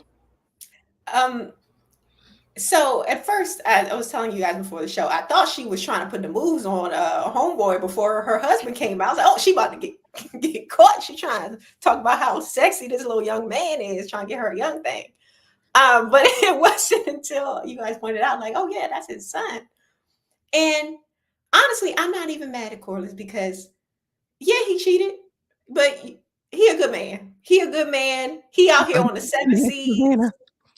So at first, I was telling you guys before the show, I thought she was trying to put the moves on homeboy before her husband came out. I was like, oh, she about to get caught. She trying to talk about how sexy this little young man is, trying to get her a young thing. But it wasn't until you guys pointed out, like, oh yeah, that's his son. And honestly, I'm not even mad at Corliss because, yeah, he cheated, but he a good man. He a good man. He out here on the 7 seas.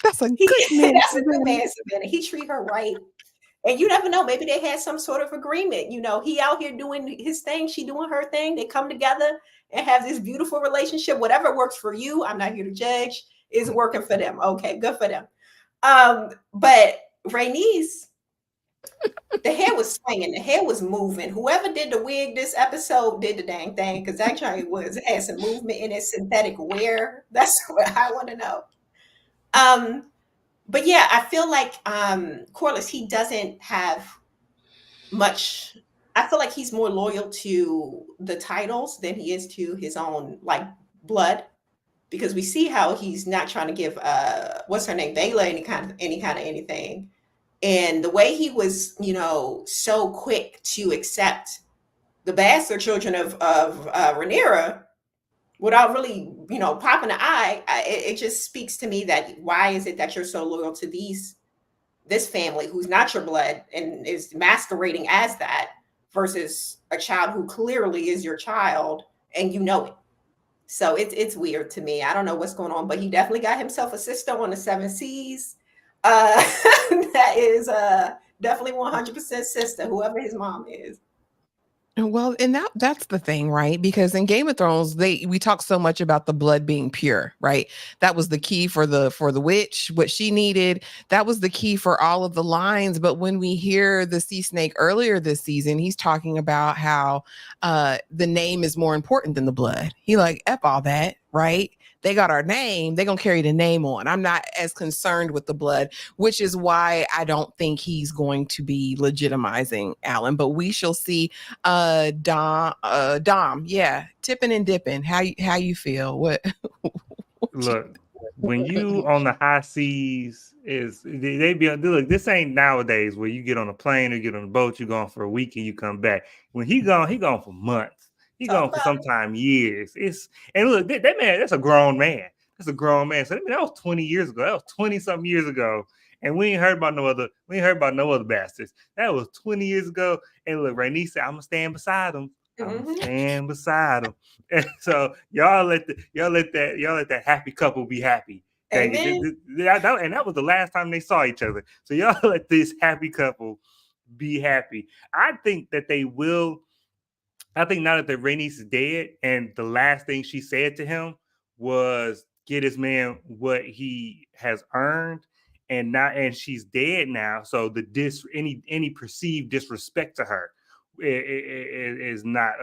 That's a good man. That's a good man, Savannah. He treat her right. And you never know. Maybe they had some sort of agreement. You know, he out here doing his thing. She doing her thing. They come together and have this beautiful relationship. Whatever works for you, I'm not here to judge, is working for them. Okay, good for them. But Rainey's, the hair was swinging. The hair was moving. Whoever did the wig this episode did the dang thing, because actually had some movement in its synthetic wear. That's what I want to know. But yeah, I feel like Corliss, he doesn't have much. I feel like he's more loyal to the titles than he is to his own like blood, because we see how he's not trying to give what's her name, Vela, any kind of anything. And the way he was, you know, so quick to accept the bastard children of Rhaenyra without really, you know, popping an eye, it just speaks to me that why is it that you're so loyal to this family who's not your blood and is masquerading as that, versus a child who clearly is your child and you know it. So it's weird to me. I don't know what's going on, but he definitely got himself a sister on the 7 Seas. That is definitely 100% sister, whoever his mom is. Well, and that's the thing, right? Because in Game of Thrones, we talk so much about the blood being pure, right? That was the key for the witch, what she needed. That was the key for all of the lines. But when we hear the Sea Snake earlier this season, he's talking about how the name is more important than the blood. He like, F all that, right? They got our name. They're going to carry the name on. I'm not as concerned with the blood, which is why I don't think he's going to be legitimizing Alan. But we shall see. Dom, yeah, tipping and dipping. How you feel? What Look, when you on the high seas, they be look. This ain't nowadays where you get on a plane or get on a boat. You gone for a week and you come back. When he gone for months. He gone for sometimes years. And look, that man, that's a grown man. That's a grown man. So that was 20 years ago. That was 20 something years ago. And we ain't heard about no other bastards. That was 20 years ago. And look, Rhaenys said, I'm gonna stand beside him. I'm gonna stand beside him. And so y'all let that happy couple be happy. And that was the last time they saw each other. So y'all let this happy couple be happy. I think that they will. I think now that Rhaenys is dead, and the last thing she said to him was get his man what he has earned, and she's dead now. So any perceived disrespect to her is not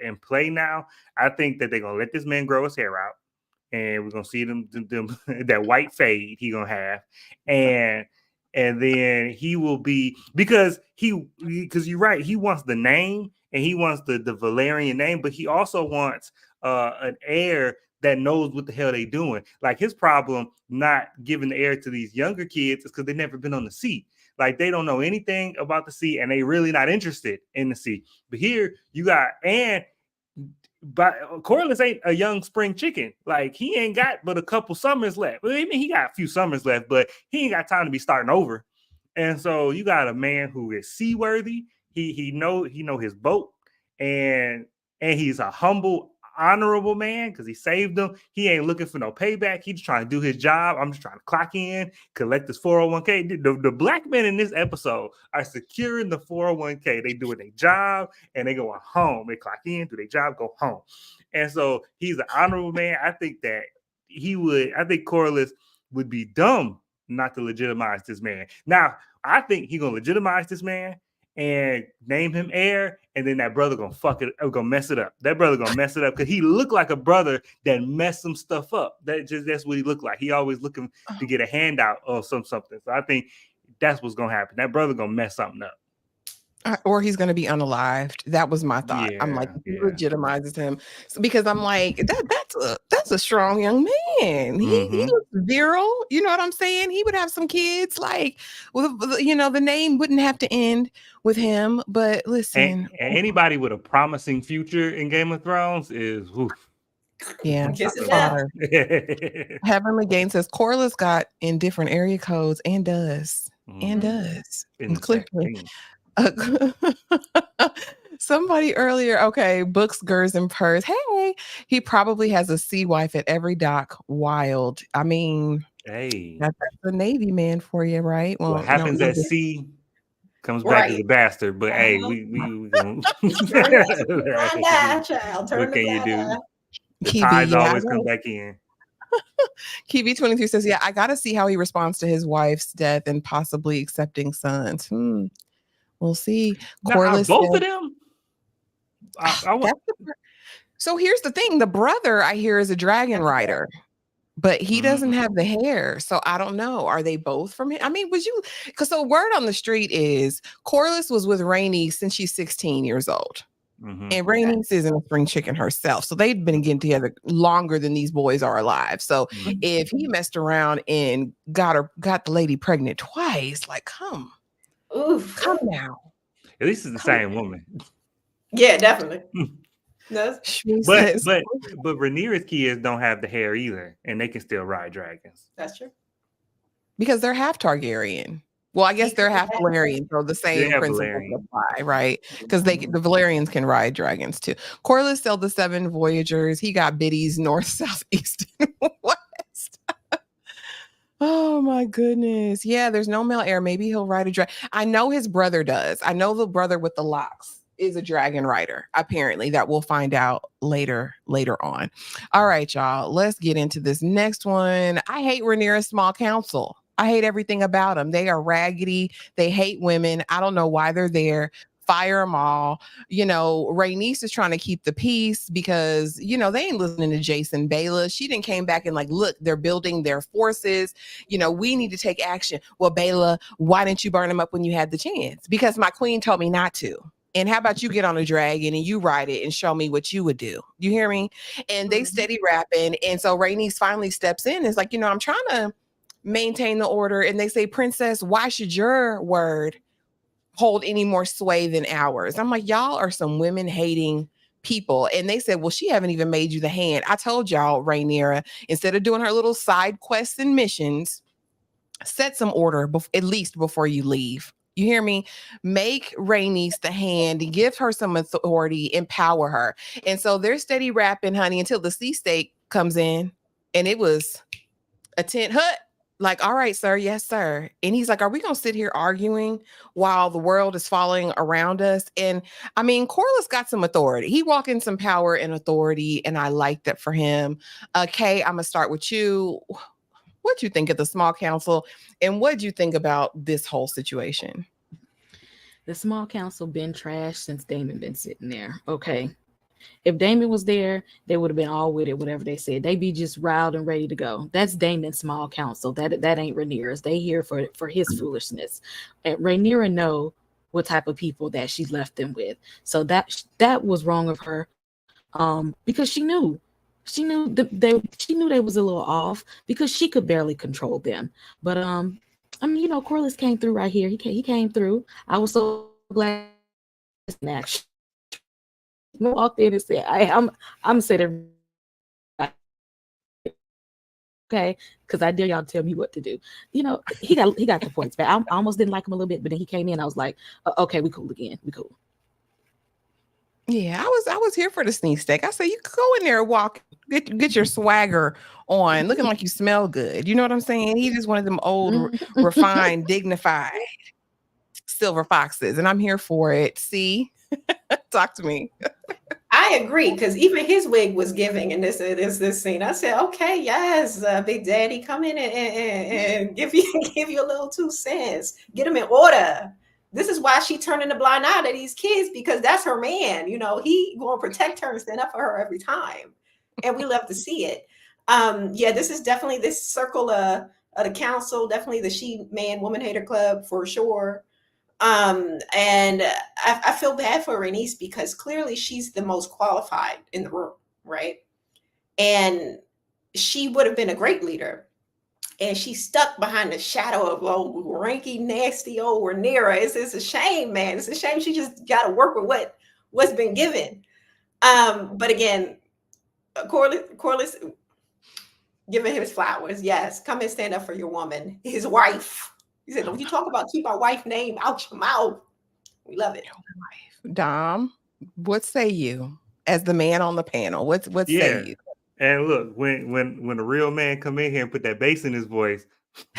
in play now. I think that they're gonna let this man grow his hair out, and we're gonna see them that white fade he gonna have, and then he will be because you're right, he wants the name. And he wants the Valerian name, but he also wants an heir that knows what the hell they doing. Like his problem not giving the heir to these younger kids is because they've never been on the sea. Like they don't know anything about the sea and they really not interested in the sea. But here you got, but Corlys ain't a young spring chicken. Like he ain't got but a couple summers left. Well, I mean, he got a few summers left, but he ain't got time to be starting over. And so you got a man who is seaworthy. He know his boat, and he's a humble, honorable man because he saved them. He ain't looking for no payback. He's trying to do his job. I'm just trying to clock in, collect this 401k. The black men in this episode are securing the 401k. They doing their job and they going home. They clock in, do their job, go home. And so he's an honorable man. I think that I think Corlys would be dumb not to legitimize this man. Now, I think he's gonna legitimize this man and name him heir, and then that brother gonna mess it up. That brother gonna mess it up because he looked like a brother that messed some stuff up. That's what he looked like. He always looking to get a handout or something. So I think that's what's gonna happen. That brother gonna mess something up. Or he's going to be unalived. That was my thought. I'm like, he legitimizes him because I'm like, that's a strong young man. He looks virile. You know what I'm saying? He would have some kids. Like, the name wouldn't have to end with him. But listen, and anybody with a promising future in Game of Thrones is oof. Yeah. Heavenly Game says Corlys got in different area codes and does. And clearly. Somebody earlier, okay, books, gers, and purrs. Hey, he probably has a sea wife at every dock. Wild. I mean, hey, that's a Navy man for you, right? Well, what happens at sea comes back as a bastard. But hey, we gonna what can you do? The tides always come back in. Kiwi 23 says, "Yeah, I got to see how he responds to his wife's death and possibly accepting sons." We'll see. Corlys both of them. So here's the thing: the brother I hear is a dragon rider, but he doesn't have the hair. So I don't know. Are they both from him? I mean, because word on the street is Corlys was with Rhaenys since she's 16 years old. And Rhaenys isn't a spring chicken herself. So they've been getting together longer than these boys are alive. So if he messed around and got the lady pregnant twice, like, come now. At least it's the same woman. Yeah, definitely. But Rhaenyra's kids don't have the hair either, and they can still ride dragons. That's true. Because they're half Targaryen. Well, I guess they're half Valerian, so the same have principles Valerian. apply, right? Because the Valerians can ride dragons too. Corlys sailed the 7 voyagers. He got biddies north, south, east, and west. Oh my goodness. Yeah, there's no male heir. Maybe he'll ride a dragon. I know his brother does. I know the brother with the locks is a dragon rider, apparently. That we'll find out later on. All right, y'all. Let's get into this next one. I hate Rhaenyra's small council. I hate everything about them. They are raggedy. They hate women. I don't know why they're there. Fire them all. Rhaenys is trying to keep the peace because, they ain't listening to Jason Baela. She didn't came back and like, look, they're building their forces. We need to take action. Well, Baela, why didn't you burn them up when you had the chance? Because my queen told me not to. And how about you get on a dragon and you ride it and show me what you would do? You hear me? And they steady rapping. And so Rhaenys finally steps in. It's like, I'm trying to maintain the order. And they say, Princess, why should your word hold any more sway than ours? I'm like, y'all are some women hating people. And they said, well, she haven't even made you the hand. I told y'all, Rhaenyra, instead of doing her little side quests and missions, set some order at least before you leave. You hear me? Make Rhaenys the hand, give her some authority, empower her. And so they're steady rapping, honey, until the sea steak comes in. And it was a tent hut. Like, all right, sir. Yes, sir. And he's like, are we going to sit here arguing while the world is falling around us? And I mean, Corlys got some authority. He walked in some power and authority, and I liked that for him. Kay, I'm going to start with you. What'd you think of the small council? And what'd you think about this whole situation? The small council been trashed since Daemon been sitting there. Okay. If Daemon was there, they would have been all with it, whatever they said. They be just riled and ready to go. That's Daemon's small council. That ain't Rhaenyra's. They here for his foolishness. And Rhaenyra know what type of people that she left them with. So that was wrong of her. Because she knew they was a little off because she could barely control them. But Corlys came through right here. He came through. I was so glad. Walked in and said, I'm sitting. Okay, because I dare y'all to tell me what to do. He got the points back. I almost didn't like him a little bit, but then he came in. I was like, okay, we cool again. We cool. Yeah, I was here for the sneak steak. I said, you could go in there and walk, get your swagger on, looking like you smell good. You know what I'm saying? He just one of them old, refined, dignified silver foxes, and I'm here for it. See, talk to me. I agree, because even his wig was giving in this scene. I said, okay, yes, Big Daddy, come in and give you a little 2 cents. Get him in order. This is why she turning a blind eye to these kids, because that's her man. He going to protect her and stand up for her every time. And we love to see it. Yeah, this is definitely this circle of the council, definitely the she, man, woman hater club for sure. And I feel bad for Rhaenys because clearly she's the most qualified in the room, right? And she would have been a great leader. And she's stuck behind the shadow of old ranky, nasty old Rhaenyra. It's a shame, man. It's a shame she just got to work with what's been given. But again, Corlys giving him his flowers. Yes, come and stand up for your woman, his wife. He said, don't you talk about keep our wife name out your mouth. We love it. Dom, what say you as the man on the panel? What say you? And look, when a real man come in here and put that bass in his voice,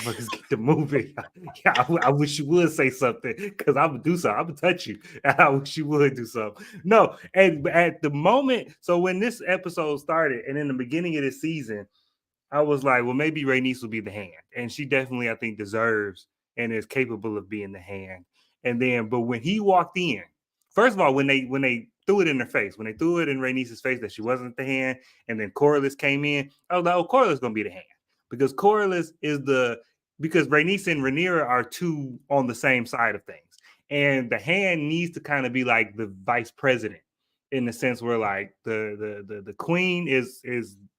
let's get the movie. Yeah, I wish you would say something because I'm gonna do something. I'm gonna touch you. I wish you would do something. No, and at the moment, so when this episode started and in the beginning of this season, I was like, well, maybe Rhaenys will be the hand, and she definitely, I think, deserves and is capable of being the hand. And then, but when he walked in, first of all, when they threw it in her face, when they threw it in Rhaenys' face that she wasn't the hand, and then Corlys came in, I was like, oh, Corlys is gonna be the hand because Corlys is because Rhaenys and Rhaenyra are two on the same side of things, and the hand needs to kind of be like the vice president in the sense where like the queen is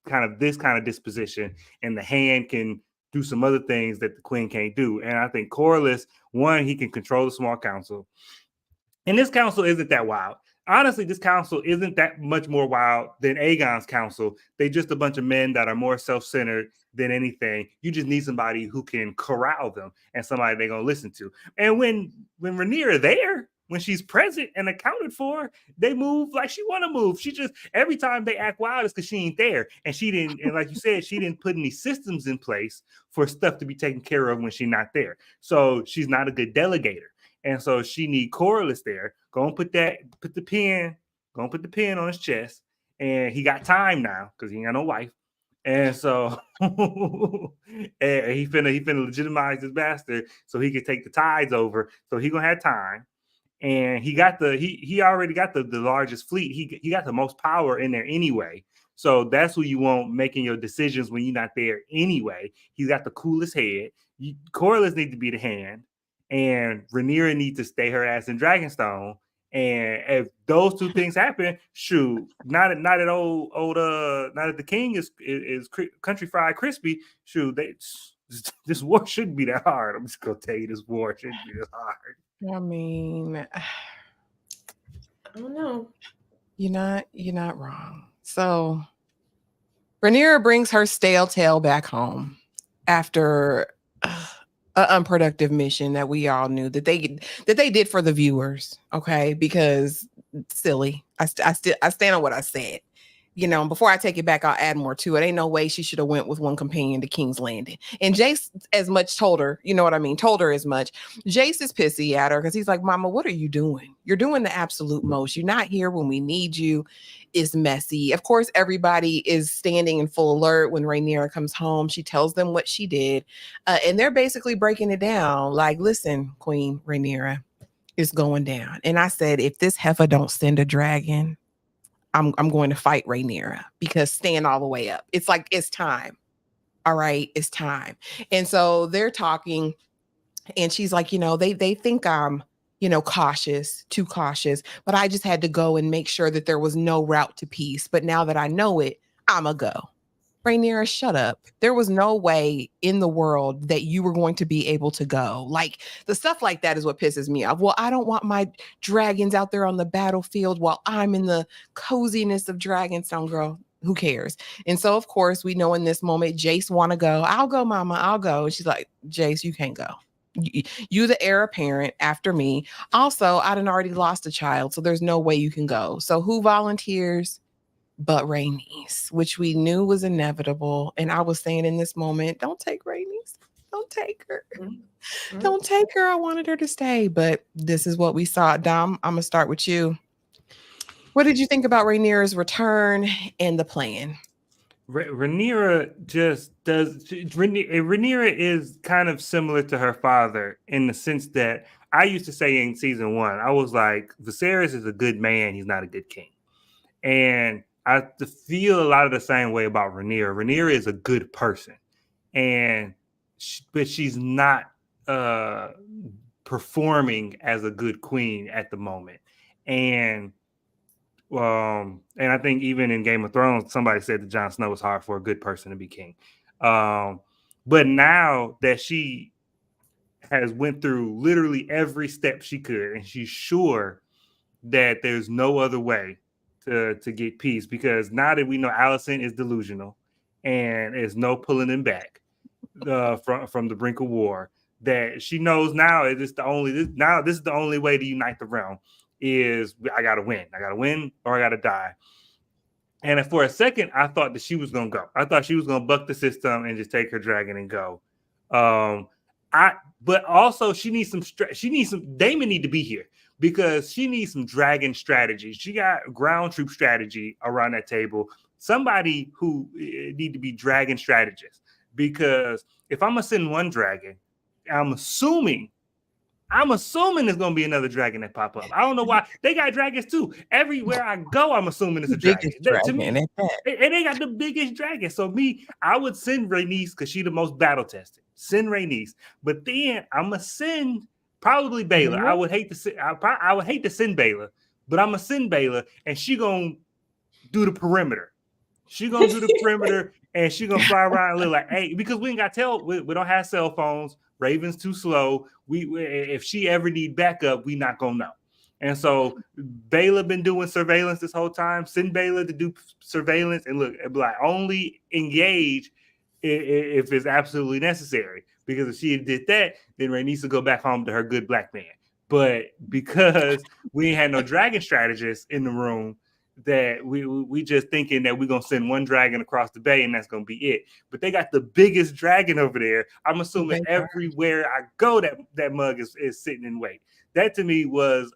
kind of this kind of disposition, and the hand can do some other things that the queen can't do. And I think Corlys, one, he can control the small council. And this council isn't that wild. honestly, this council isn't that much more wild than Aegon's council. They just a bunch of men that are more self-centered than anything. You just need somebody who can corral them and somebody they're gonna listen to. And when Rhaenyra there, when she's present and accounted for, they move like she want to move. She just every time they act wild is because she ain't there, and she didn't. And like you said, she didn't put any systems in place for stuff to be taken care of when she's not there. So she's not a good delegator. And so she need Corlys there. Go and put the pen on his chest. And he got time now because he ain't got no wife. And so and he finna legitimize his bastard so he can take the tides over. So he gonna have time. And he already got the largest fleet. He got the most power in there anyway. So that's who you want making your decisions when you're not there anyway. He's got the coolest head. Corlys need to be the hand. And Rhaenyra needs to stay her ass in Dragonstone. And if those two things happen, shoot, not that the king is country fried crispy. Shoot, this war shouldn't be that hard. I'm just gonna tell you, this war shouldn't be that hard. I mean, I don't know. you're not wrong. So Rhaenyra brings her stale tail back home after an unproductive mission that we all knew that they did for the viewers, okay? Because silly. I stand on what I said. You know, before I take it back, I'll add more to it. Ain't no way she should have went with one companion to King's Landing. And Jace as much told her, you know what I mean? Told her as much. Jace is pissy at her because he's like, Mama, what are you doing? You're doing the absolute most. You're not here when we need you. It's messy. Of course, everybody is standing in full alert when Rhaenyra comes home. She tells them what she did. And they're basically breaking it down. Like, listen, Queen Rhaenyra, it's going down. And I said, if this heifer don't send a dragon, I'm going to fight Rhaenyra because stand all the way up. It's like, it's time. All right, it's time. And so they're talking and she's like, you know, they think I'm, you know, too cautious, but I just had to go and make sure that there was no route to peace. But now that I know it, I'ma go. Rhaenyra, shut up. There was no way in the world that you were going to be able to go. Like, the stuff like that is what pisses me off. Well, I don't want my dragons out there on the battlefield while I'm in the coziness of Dragonstone, girl. Who cares? And so, of course, we know in this moment, Jace want to go. I'll go, Mama. I'll go. And she's like, Jace, you can't go. You the heir apparent after me. Also, I done already lost a child, so there's no way you can go. So who volunteers? But Rhaenys, which we knew was inevitable. And I was saying in this moment, don't take Rhaenys. Don't take her. Mm-hmm. Don't take her. I wanted her to stay. But this is what we saw. Dom, I'm going to start with you. What did you think about Rhaenyra's return and the plan? Rhaenyra is kind of similar to her father in the sense that I used to say in season 1, I was like, Viserys is a good man. He's not a good king. And I feel a lot of the same way about Rhaenyra. Rhaenyra is a good person, but she's not performing as a good queen at the moment. And I think even in Game of Thrones, somebody said that Jon Snow was hard for a good person to be king. But now that she has went through literally every step she could, and she's sure that there's no other way to get peace, because now that we know Alicent is delusional and there's no pulling him back from the brink of war, that she knows now this is the only way to unite the realm is I gotta win or I gotta die. And for a second I thought that she was gonna go. I thought she was gonna buck the system and just take her dragon and go. But also she needs some Daemon need to be here, because she needs some dragon strategy. She got ground troop strategy around that table. Somebody who need to be dragon strategist, because if I'm gonna send one dragon, I'm assuming there's gonna be another dragon that pop up. I don't know why. They got dragons too. Everywhere I go, I'm assuming it's a dragon. To me, and they got the biggest dragon. So I would send Rhaenys because she's the most battle tested. Send Rhaenys, but then I'm gonna send probably Baela. Mm-hmm. I would hate to send Baela, but I'm gonna send Baela, and she gonna do the perimeter. She gonna do the perimeter, and she gonna fly around and look like, hey, because we ain't got we don't have cell phones. Raven's too slow. If she ever need backup, we not gonna know. And so Baylor been doing surveillance this whole time. Send Baylor to do surveillance, and look, like only engage if it's absolutely necessary. Because if she did that, then Ray needs to go back home to her good black man. But because we ain't had no dragon strategists in the room, that we just thinking that we're gonna send one dragon across the bay and that's gonna be it. But they got the biggest dragon over there. I'm assuming everywhere I go that mug is sitting in wait. That to me was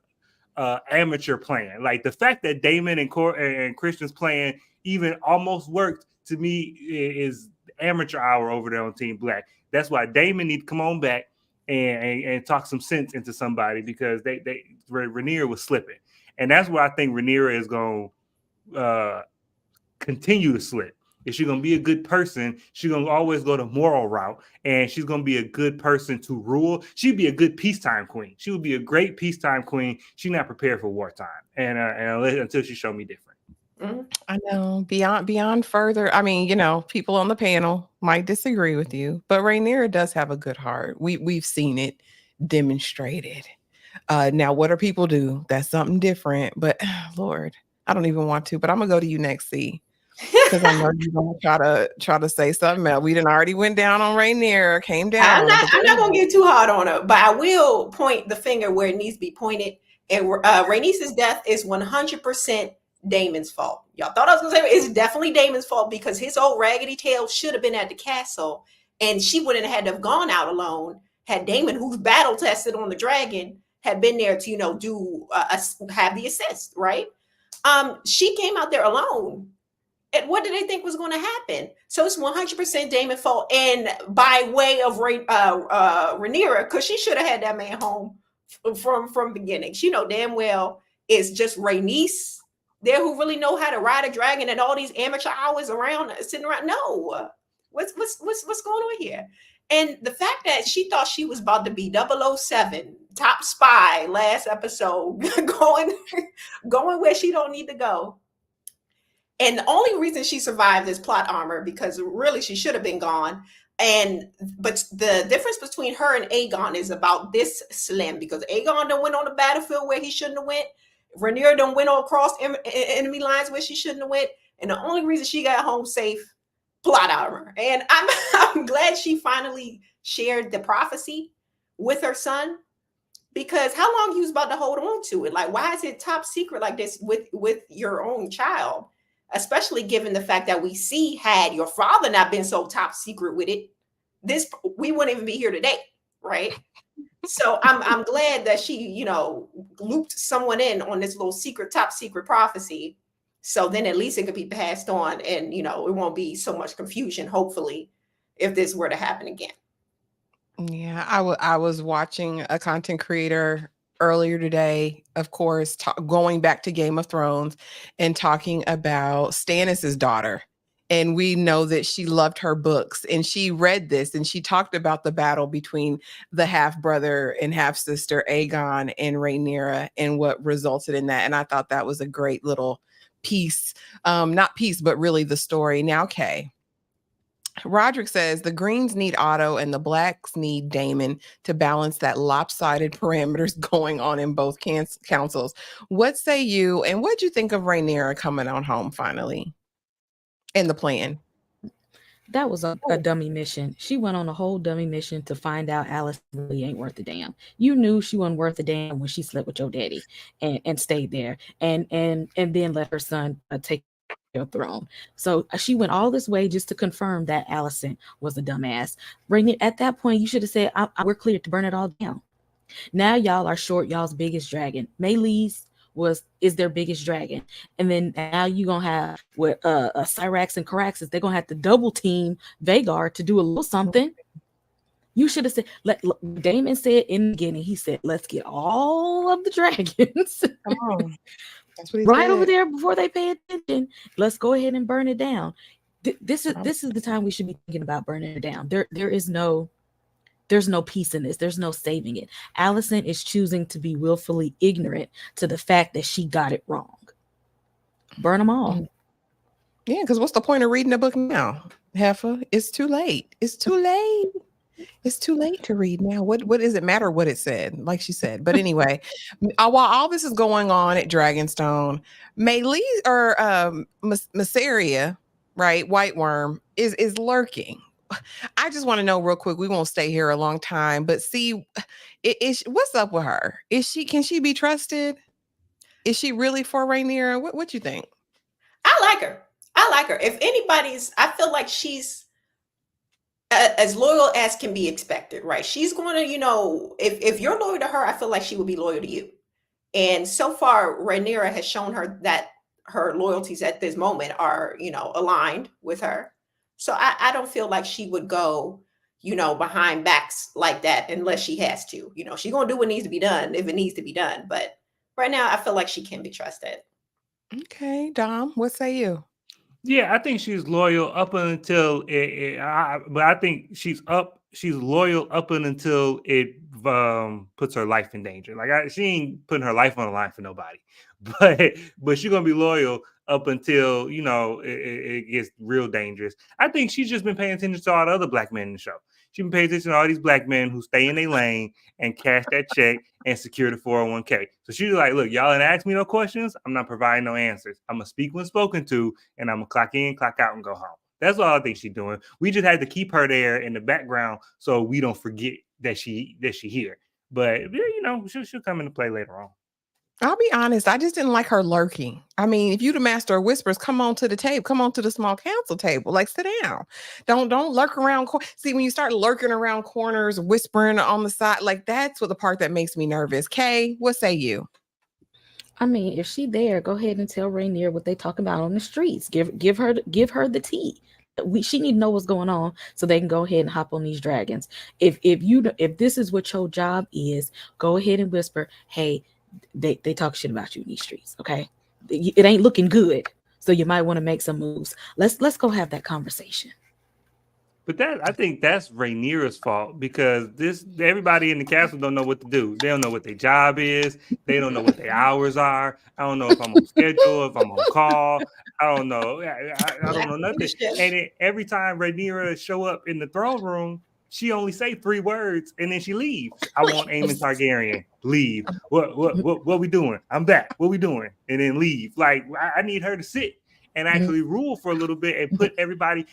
amateur plan. Like the fact that Damon and Christian's plan even almost worked to me is amateur hour over there on Team Black. That's why Damon need to come on back and talk some sense into somebody, because Rhaenyra was slipping, and that's where I think Rhaenyra is going to continue to slip. If she's going to be a good person, she's going to always go the moral route, and she's going to be a good person to rule. She'd be a good peacetime queen. She would be a great peacetime queen. She's not prepared for wartime, and until she showed me different. I know. Beyond further, I mean, people on the panel might disagree with you, but Rhaenyra does have a good heart. We've seen it demonstrated. Now, what do people do? That's something different. But Lord, I don't even want to. But I'm gonna go to you next, C, because I know you're gonna try to say something else. We done already went down on Rhaenyra, came down. I'm not gonna get too hard on her, but I will point the finger where it needs to be pointed. And Rhaenys's death is 100% Damon's fault. Y'all thought I was gonna say it's definitely Damon's fault, because his old raggedy tail should have been at the castle, and she wouldn't have had to have gone out alone had Damon, who's battle tested on the dragon, had been there to have the assist, right? She came out there alone. And what did they think was going to happen? So it's 100% Damon's fault, and by way of Rhaenyra, because she should have had that man home from beginning. She know damn well it's just Rhaenys there who really know how to ride a dragon, and all these amateur hours around sitting around. No, what's going on here? And the fact that she thought she was about to be 007 top spy last episode, going where she don't need to go. And the only reason she survived is plot armor, because really she should have been gone. But the difference between her and Aegon is about this slim, because Aegon done went on the battlefield where he shouldn't have went. Rhaenyra done went across enemy lines where she shouldn't have went. And the only reason she got home safe, plot armor. And I'm glad she finally shared the prophecy with her son, because how long you was about to hold on to it? Like, why is it top secret like this with your own child? Especially given the fact that we see, had your father not been so top secret with it, we wouldn't even be here today, right? So I'm glad that she, looped someone in on this little top secret prophecy. So then at least it could be passed on, and it won't be so much confusion, hopefully, if this were to happen again. Yeah, I was watching a content creator earlier today, of course, going back to Game of Thrones and talking about Stannis's daughter. And we know that she loved her books, and she read this, and she talked about the battle between the half brother and half sister Aegon and Rhaenyra, and what resulted in that. And I thought that was a great little piece, not piece, but really the story. Now, Kay, Roderick says the Greens need Otto and the Blacks need Damon to balance that lopsided parameters going on in both councils. What say you? And what do you think of Rhaenyra coming on home finally? And the plan? That was a dummy mission. She went on a whole dummy mission to find out Alice really ain't worth a damn. You knew she wasn't worth a damn when she slept with your daddy and stayed there and then let her son take your throne. So she went all this way just to confirm that Allison was a dumbass. At that point, you should have said, we're clear to burn it all down. Now y'all are short y'all's biggest dragon. Melee's is their biggest dragon, and then now you're gonna have with Syrax and Caraxes, they're gonna have to double team Vhagar to do a little something. You should have said, Damon said in the beginning, he said, let's get all of the dragons. Come on. That's what he said. Over there before they pay attention. Let's go ahead and burn it down. This is the time we should be thinking about burning it down. There's no peace in this. There's no saving it. Allison is choosing to be willfully ignorant to the fact that she got it wrong. Burn them all. Yeah, because what's the point of reading the book now, Heifer? It's too late. It's too late. It's too late to read now. What does it matter what it said? Like she said. But anyway, while all this is going on at Dragonstone, Maylee or Masseria, right? White Worm is lurking. I just want to know real quick. We won't stay here a long time, but see, what's up with her? Can she be trusted? Is she really for Rhaenyra? What you think? I like her. I like her. If anybody's, I feel like she's as loyal as can be expected, right? She's going to, if you're loyal to her, I feel like she would be loyal to you. And so far, Rhaenyra has shown her that her loyalties at this moment are, aligned with her. So I don't feel like she would go, behind backs like that unless she has to. She's going to do what needs to be done if it needs to be done. But right now, I feel like she can be trusted. Okay, Dom, what say you? Yeah, I think she's loyal up until but I think she's loyal up until it puts her life in danger. Like she ain't putting her life on the line for nobody, but she's gonna be loyal up until it gets real dangerous. I think she's just been paying attention to all the other black men in the show. She's been paying attention to all these black men who stay in their lane and cash that check and secure the 401k. So she's like, look, y'all didn't ask me no questions. I'm not providing no answers. I'm going to speak when spoken to, and I'm going to clock in, clock out, and go home. That's all I think she's doing. We just had to keep her there in the background so we don't forget that she here. But, she'll come into play later on. I'll be honest, I just didn't like her lurking. I mean, if you the master of whispers, come on to the table, come on to the small council table, like sit down. Don't lurk around. See, when you start lurking around corners, whispering on the side, like that's what the part that makes me nervous. Kay, what say you? I mean, if she there, go ahead and tell Rhaenyra what they talk about on the streets. Give her the tea. She need to know what's going on so they can go ahead and hop on these dragons. If this is what your job is, go ahead and whisper, hey, they talk shit about you in these streets, okay? It ain't looking good, so you might want to make some moves. Let's go have that conversation. But I think that's Rhaenyra's fault because everybody in the castle don't know what to do. They don't know what their job is. They don't know what their hours are. I don't know if I'm on schedule, if I'm on call. I don't know. I don't know nothing. And every time Rhaenyra show up in the throne room, she only say 3 words and then she leaves. I want Aemon Targaryen. Leave. What we doing? I'm back. What we doing? And then leave. Like I need her to sit and actually rule for a little bit and put everybody.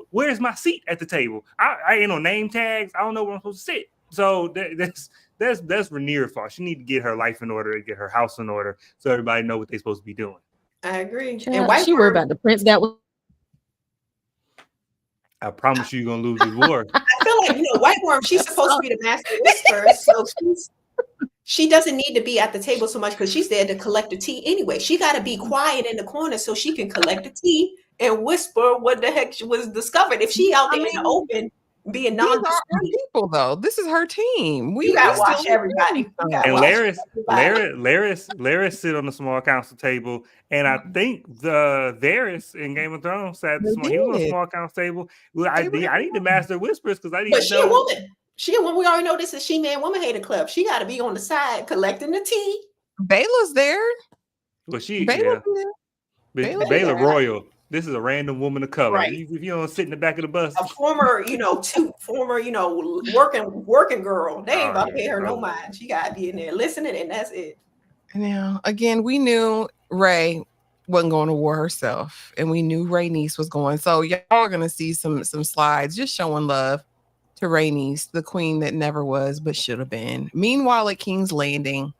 Where's my seat at the table? I ain't on name tags. I don't know where I'm supposed to sit. So that's Rhaenyra's fault. She need to get her life in order and get her house in order so everybody know what they're supposed to be doing. I agree. And why she worried about the prince that was? I promise you're gonna lose this war. I feel like White Worm. She's supposed to be the master whisperer, so she doesn't need to be at the table so much because she's there to collect the tea anyway. She got to be quiet in the corner so she can collect the tea and whisper what the heck was discovered. If she out there in the open being people though, this is her team. We gotta watch everybody. And Larys sit on the small council table, and I think the Varys in Game of Thrones sat he was on the small council table. Well, I need to master whispers because I need. But she a woman. She a woman. We already know this is She-Man Woman Hater Club. She got to be on the side collecting the tea. Bayla's there. Well, Bayla Royal. This is a random woman of color. Right. If you don't sit in the back of the bus, a former, working girl. They ain't about to pay her no mind. She got to be in there listening, and that's it. Now, again, we knew Ray wasn't going to war herself, and we knew Rhaenys was going. So y'all are gonna see some slides just showing love to Rhaenys, the queen that never was but should have been. Meanwhile, at King's Landing,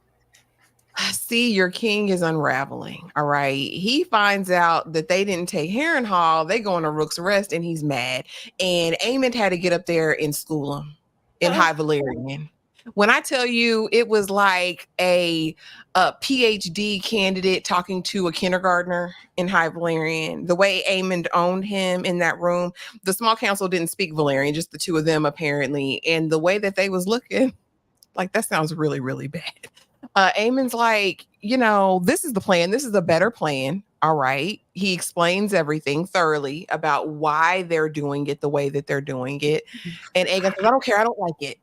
see, your king is unraveling. All right. He finds out that they didn't take Harrenhal. They go on a Rook's Rest and he's mad. And Aemond had to get up there and school him in High Valyrian. When I tell you it was like a PhD candidate talking to a kindergartner in High Valyrian, the way Aemond owned him in that room, the small council didn't speak Valyrian, just the two of them apparently. And the way that they was looking, like that sounds really, really bad. Aemon's like, this is the plan. This is a better plan. All right. He explains everything thoroughly about why they're doing it the way that they're doing it. And Aegon says, I don't care. I don't like it.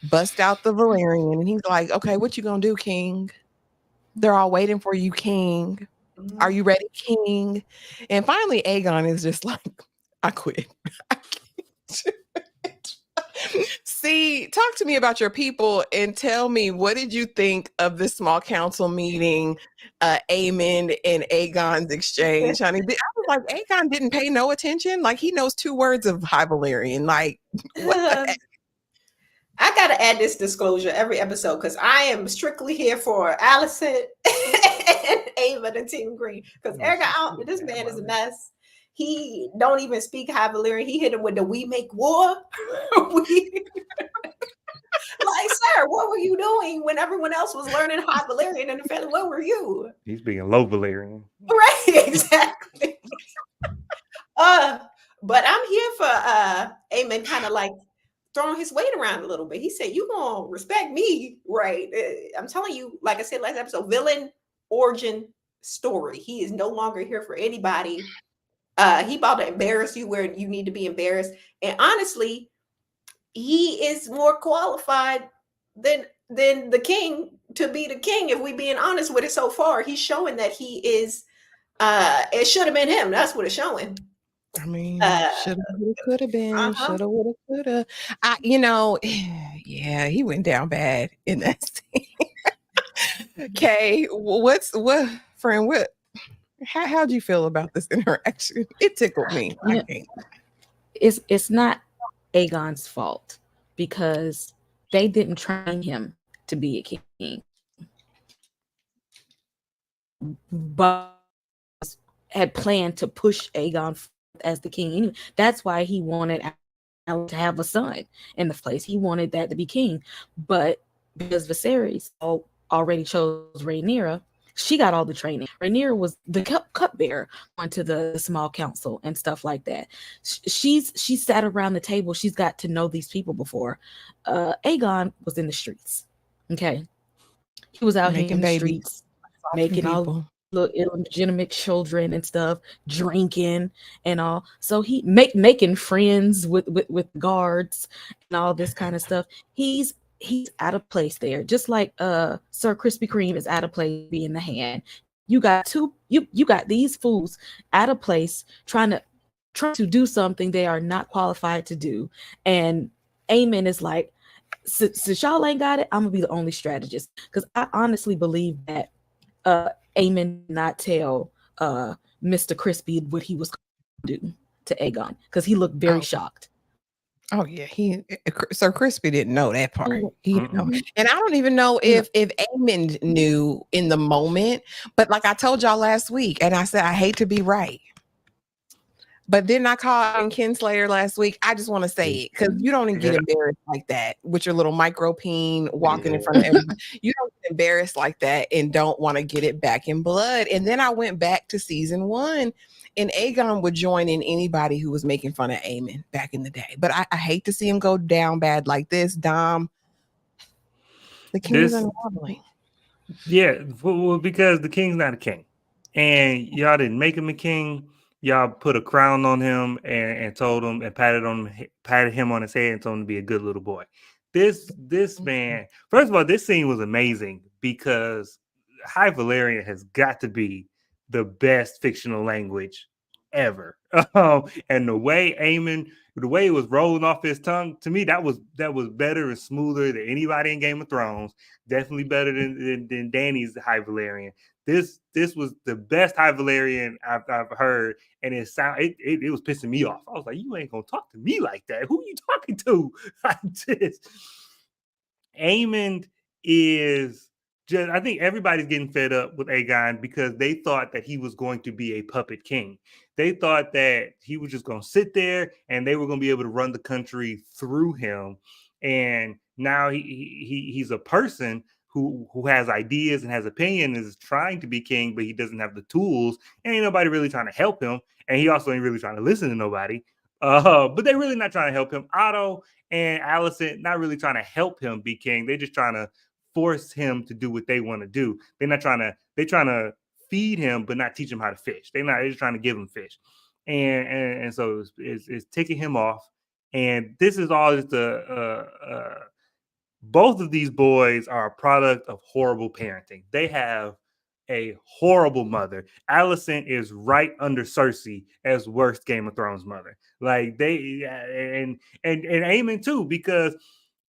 Bust out the Valyrian. And he's like, okay, what you gonna do, King? They're all waiting for you, King. Are you ready, King? And finally, Aegon is just like, I quit. See, talk to me about your people and tell me, what did you think of this small council meeting, Aemon and Aegon's exchange, honey? I was like, Aegon didn't pay no attention. Like, he knows 2 words of High Valyrian. Like, what the heck? I gotta add this disclosure every episode because I am strictly here for Allison and Ava and Team Green. Because this man is a mess. He don't even speak High Valyrian. He hit him with the "we make war." Like, sir, what were you doing when everyone else was learning High Valyrian in the family? Where were you? He's being low Valyrian. Right, exactly. But I'm here for Aemon kind of like throwing his weight around a little bit. He said, "You gonna respect me, right?" I'm telling you, like I said last episode, villain origin story. He is no longer here for anybody. He about to embarrass you where you need to be embarrassed. And honestly, he is more qualified than the king to be the king. If we being honest with it, so far, he's showing that he is. It should have been him. That's what it's showing. I mean, shoulda, woulda, coulda been. Shoulda, woulda, coulda. Yeah, he went down bad in that scene. Okay, how'd you feel about this interaction? It tickled me. It's not Aegon's fault because they didn't train him to be a king, but had planned to push Aegon as the king. That's why he wanted to have a son in the place. He wanted that to be king, but because Viserys already chose Rhaenyra, she got all the training. Rhaenyra was the cupbearer onto the small council and stuff like that. She sat around the table. She's got to know these people before. Aegon was in the streets. Okay, he was out making here in the babies, streets, making all little illegitimate children and stuff, drinking and all. So he making friends with guards and all this kind of stuff. He's out of place there, just like Sir Krispy Kreme is out of place being the hand. You got you got these fools out of place trying to do something they are not qualified to do. And Aemon is like, since y'all ain't got it, I'm gonna be the only strategist. Because I honestly believe that Aemon did not tell Mr. Crispy what he was going to do to Aegon because he looked very shocked. Oh yeah, Sir Crispy didn't know that part. He didn't know. And I don't even know if Aemon knew in the moment. But like I told y'all last week, and I said I hate to be right. But then I called Kinslayer last week. I just want to say it because you don't even get embarrassed like that with your little micro peen walking in front of everybody. You don't get embarrassed like that and don't want to get it back in blood. And then I went back to season 1, and Aegon would join in anybody who was making fun of Aemon back in the day. But I hate to see him go down bad like this. Dom, the king is unraveling. Yeah, well, because the king's not a king, and y'all didn't make him a king. Y'all put a crown on him and told him and patted him on his head and told him to be a good little boy. This man, first of all, this scene was amazing because High Valyrian has got to be the best fictional language ever. And the way it was rolling off his tongue, to me, that was better and smoother than anybody in Game of Thrones. Definitely better than Dany's High Valyrian. This was the best High Valyrian I've heard, and it was pissing me off. I was like, you ain't gonna talk to me like that. Who are you talking to like this? Aemon is just, I think everybody's getting fed up with Aegon because they thought that he was going to be a puppet king. They thought that he was just going to sit there and they were going to be able to run the country through him. And now he's a person who has ideas and has opinion and is trying to be king, but he doesn't have the tools. And ain't nobody really trying to help him. And he also ain't really trying to listen to nobody. But they're really not trying to help him. Otto and Allison not really trying to help him be king. They're just trying to force him to do what they want to do. They're trying to feed him, but not teach him how to fish. They're just trying to give him fish. And so it's ticking him off. And this is all just both of these boys are a product of horrible parenting. They have a horrible mother. Alicent is right under Cersei as worst Game of Thrones mother. Like they and Aemon too, because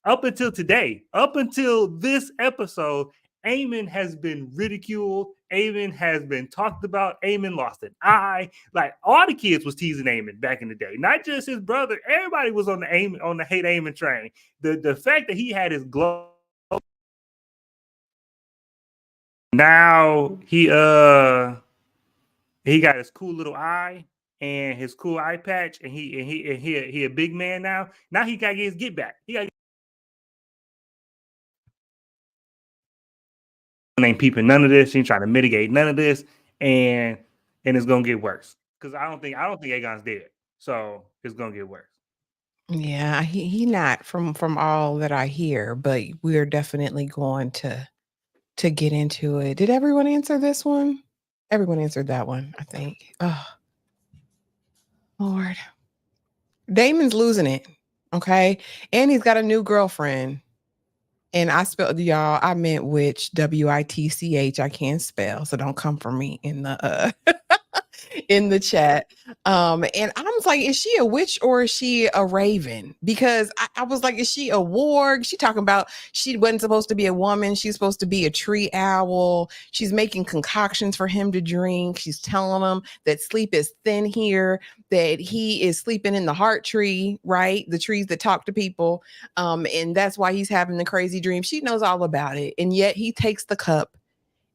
up until today, up until this episode, Aemon has been ridiculed. Aemon has been talked about. Aemon lost an eye. Like all the kids was teasing Aemon back in the day, not just his brother. Everybody was on the hate Aemon train. The fact that he had his glow. Now he got his cool little eye and his cool eye patch, and he a big man now. Now he gotta get his get back. He got ain't peeping none of this. She ain't trying to mitigate none of this, and it's gonna get worse. Because I don't think Aegon's dead, so it's gonna get worse. Yeah, he not from all that I hear, but we're definitely going to get into it. Did everyone answer this one? Everyone answered that one, I think. Oh, Lord. Damon's losing it. Okay. And he's got a new girlfriend. And I spelled y'all, I meant which WITCH. I can't spell, so don't come for me in the in the chat. And I was like, is she a witch or is she a raven? Because I was like, is she a warg? She talking about she wasn't supposed to be a woman. She's supposed to be a tree owl. She's making concoctions for him to drink. She's telling him that sleep is thin here, that he is sleeping in the heart tree, right? The trees that talk to people. And that's why he's having the crazy dream. She knows all about it. And yet he takes the cup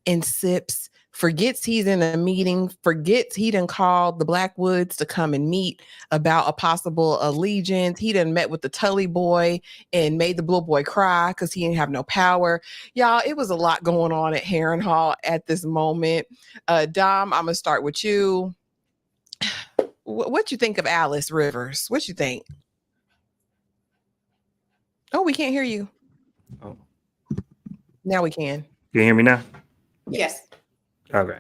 and sips, forgets he's in a meeting, forgets he done called the Blackwoods to come and meet about a possible allegiance. He done met with the Tully boy and made the Blue boy cry because he didn't have no power. Y'all, it was a lot going on at Harrenhal at this moment. Dom, I'm going to start with you. What you think of Alice Rivers? What you think? Oh, we can't hear you. Oh, now we can. You hear me now? Yes. Okay.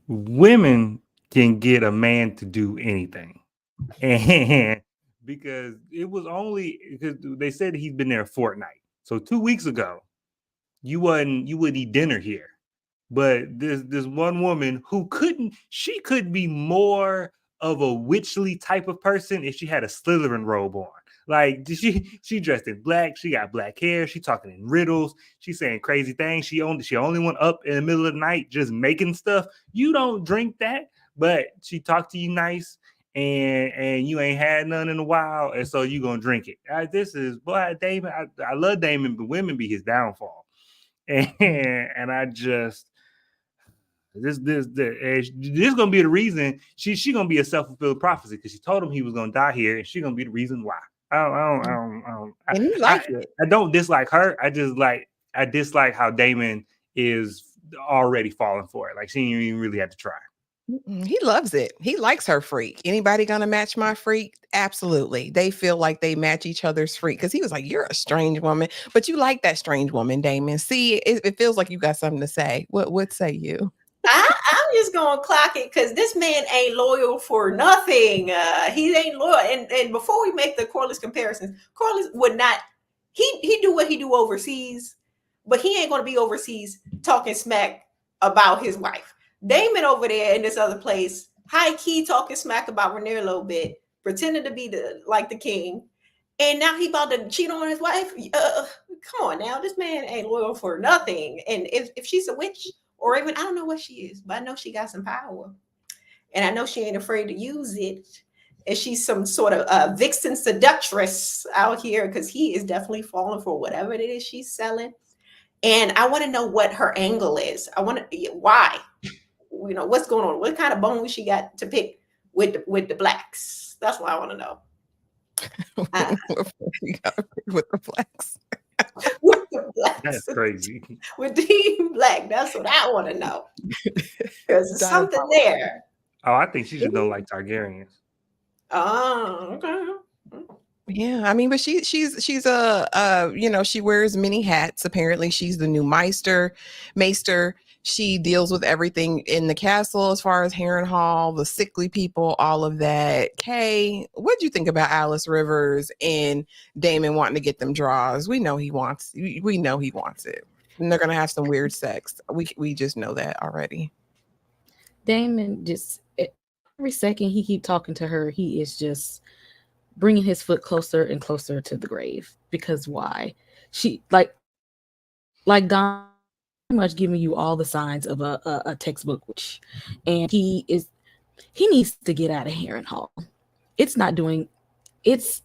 Women can get a man to do anything. And because it was only because they said he's been there a fortnight. So 2 weeks ago, you would eat dinner here. But this one woman who she could be more of a witchly type of person if she had a Slytherin robe on. Like she dressed in black, she got black hair, she talking in riddles, she's saying crazy things. She only went up in the middle of the night just making stuff. You don't drink that, but she talked to you nice, and you ain't had none in a while, and so you gonna drink it. This is Damon. I love Damon, but women be his downfall, and I just. This gonna be the reason she gonna be a self-fulfilled prophecy because she told him he was gonna die here, and she gonna be the reason why. And you like it. I don't dislike her. I dislike how Damon is already falling for it. Like she didn't even really have to try. He loves it. He likes her freak. Anybody gonna match my freak? Absolutely. They feel like they match each other's freak because he was like, "You're a strange woman," but you like that strange woman, Damon. See, it feels like you got something to say. What say you? I'm just gonna clock it because this man ain't loyal for nothing. He ain't loyal. And before we make the Corliss comparisons, Corliss would not. He do what he do overseas, but he ain't gonna be overseas talking smack about his wife. Damon over there in this other place, high key talking smack about Rhaenyra a little bit, pretending to be the king, and now he about to cheat on his wife. Come on now, this man ain't loyal for nothing. And if she's a witch. Or even, I don't know what she is, but I know she got some power. And I know she ain't afraid to use it. And she's some sort of vixen seductress out here because he is definitely falling for whatever it is she's selling. And I want to know what her angle is. I want to, why? You know, what's going on? What kind of bone she got to pick with the blacks? That's what I want to know. With the blacks. With the blacks. That's crazy. With Team Black. That's what I want to know. Because there's something there. Oh, I think she just don't like Targaryens. Oh, okay. Yeah, I mean, but she's she wears many hats. Apparently, she's the new Maester. She deals with everything in the castle as far as Harrenhal, the sickly people, all of that. Kay, what do you think about Alice Rivers and Damon wanting to get them draws? We know he wants it. And they're gonna have some weird sex. We just know that already. Damon just every second he keep talking to her, he is just bringing his foot closer and closer to the grave. Because why? She like Don pretty much giving you all the signs of a textbook witch, and he needs to get out of Harrenhal. It's not doing it's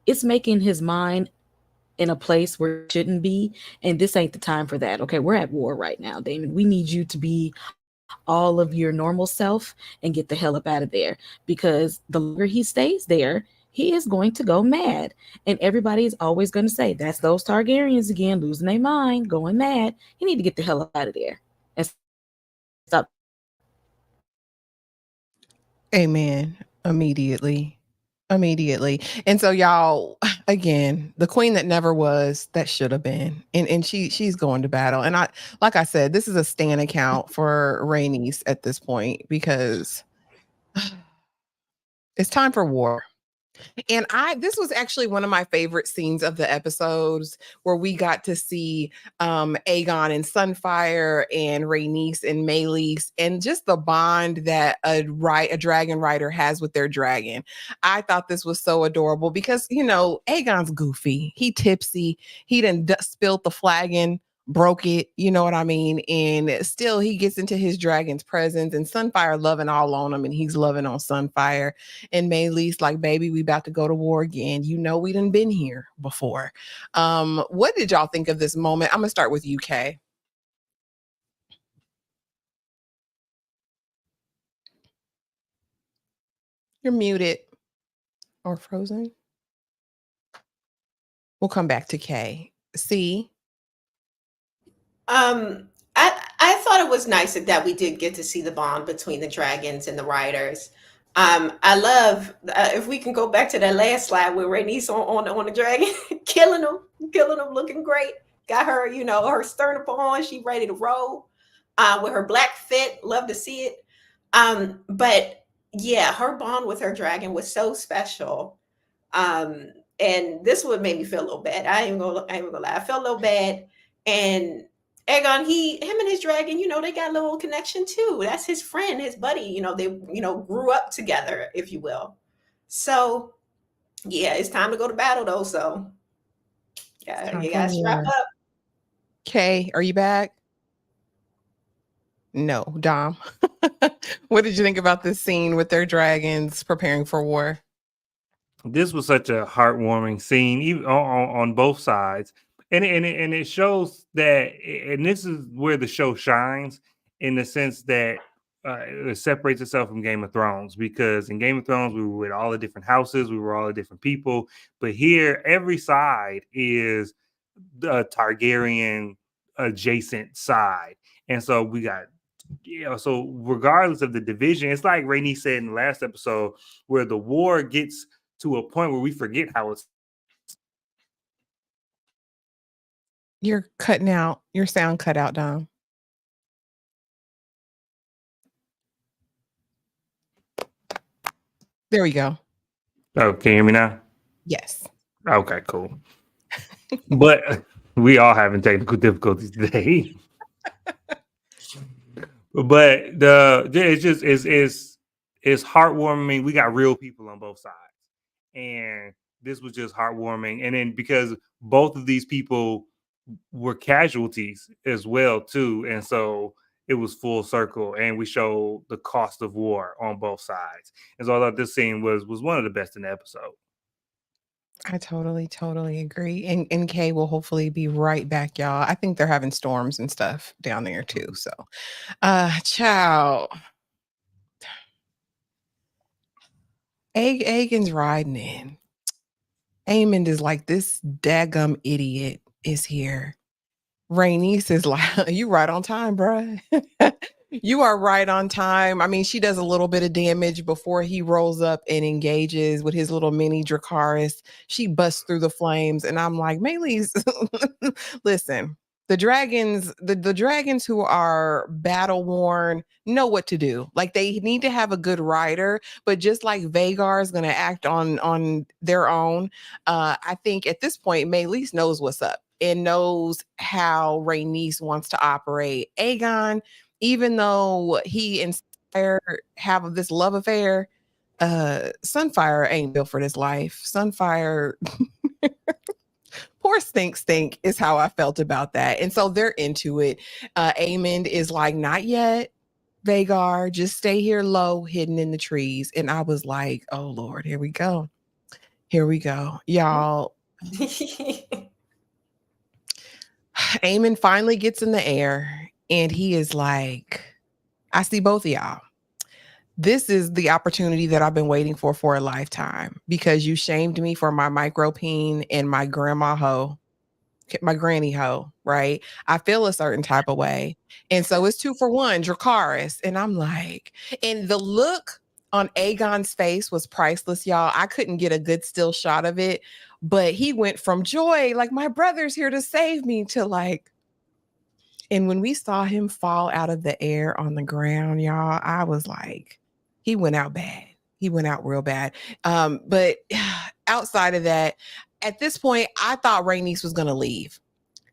it's making his mind in a place where it shouldn't be, and this ain't the time for that. Okay, we're at war right now, Damon. We need you to be all of your normal self and get the hell up out of there, because the longer he stays there, he is going to go mad, and everybody is always going to say that's those Targaryens again, losing their mind, going mad. You need to get the hell up out of there and stop. Amen. Immediately. And so y'all, again, the queen that never was, that should have been. And she's going to battle. And like I said, this is a stan account for Rhaenys at this point, because it's time for war. And this was actually one of my favorite scenes of the episodes, where we got to see Aegon and Sunfire and Rhaenys and Meleys, and just the bond that a dragon rider has with their dragon. I thought this was so adorable because, Aegon's goofy. He tipsy. He done spilled the flagon, broke it, you know what I mean? And still he gets into his dragon's presence, and Sunfire loving all on him, and he's loving on Sunfire. And Meleys like, baby, we about to go to war again. We done been here before. What did y'all think of this moment? I'm gonna start with UK. You're muted or frozen. We'll come back to Kay. C. I thought it was nice that we did get to see the bond between the dragons and the riders. I love if we can go back to that last slide where Rhaenys on the dragon, killing them, looking great. Got her, her sternum on. She ready to roll with her black fit. Love to see it. But yeah, her bond with her dragon was so special. And this would make me feel a little bad. I ain't gonna lie. I felt a little bad. And Aegon, him and his dragon, they got a little connection too. That's his friend, his buddy. They, grew up together, if you will. So, yeah, it's time to go to battle, though. So, yeah, you gotta strap up. Kay, are you back? No, Dom. What did you think about this scene with their dragons preparing for war? This was such a heartwarming scene, even on both sides. And it shows that, and this is where the show shines, in the sense that it separates itself from Game of Thrones, because in Game of Thrones we were with all the different houses, we were all the different people, but here every side is the Targaryen adjacent side, and so we got. So regardless of the division, it's like Rhaenys said in the last episode, where the war gets to a point where we forget how it's. You're cutting out. Your sound cut out, Dom. There we go. Oh, can you hear me now? Yes. Okay, cool. But we all having technical difficulties today. But it's heartwarming. We got real people on both sides, and this was just heartwarming. And then because both of these people were casualties as well too, and so it was full circle, and we showed the cost of war on both sides. And so I thought this scene was one of the best in the episode. I totally agree. And Kay will hopefully be right back, y'all. I think they're having storms and stuff down there too. So ciao. Aegon's riding in. Aemond is like, this daggum idiot is here. Rhaenys is like, you right on time, bruh. You are right on time. I mean, she does a little bit of damage before he rolls up and engages with his little mini Dracarys. She busts through the flames, and I'm like, Meleys, listen, the dragons, the dragons who are battle worn know what to do. Like, they need to have a good rider, but just like Vhagar is going to act on their own, I think at this point, Meleys knows what's up. and knows how Rhaenys wants to operate. Aegon, even though he and Sunfire have this love affair, Sunfire ain't built for this life. Sunfire, poor stink is how I felt about that. And so they're into it. Aemond is like, not yet, Vagar, just stay here low, hidden in the trees. And I was like, oh Lord, here we go. Here we go. Y'all. Aemond finally gets in the air and he is like, I see both of y'all. This is the opportunity that I've been waiting for a lifetime, because you shamed me for my micropene and my grandma hoe, my granny hoe, right? I feel a certain type of way. And so it's 2 for 1, Dracarys. And I'm like, and the look on Aegon's face was priceless, y'all. I couldn't get a good still shot of it, but he went from joy, like my brother's here to save me, to like, and when we saw him fall out of the air on the ground, y'all, I was like, he went out bad. He went out real bad. But outside of that, at this point, I thought Rhaenys was gonna leave.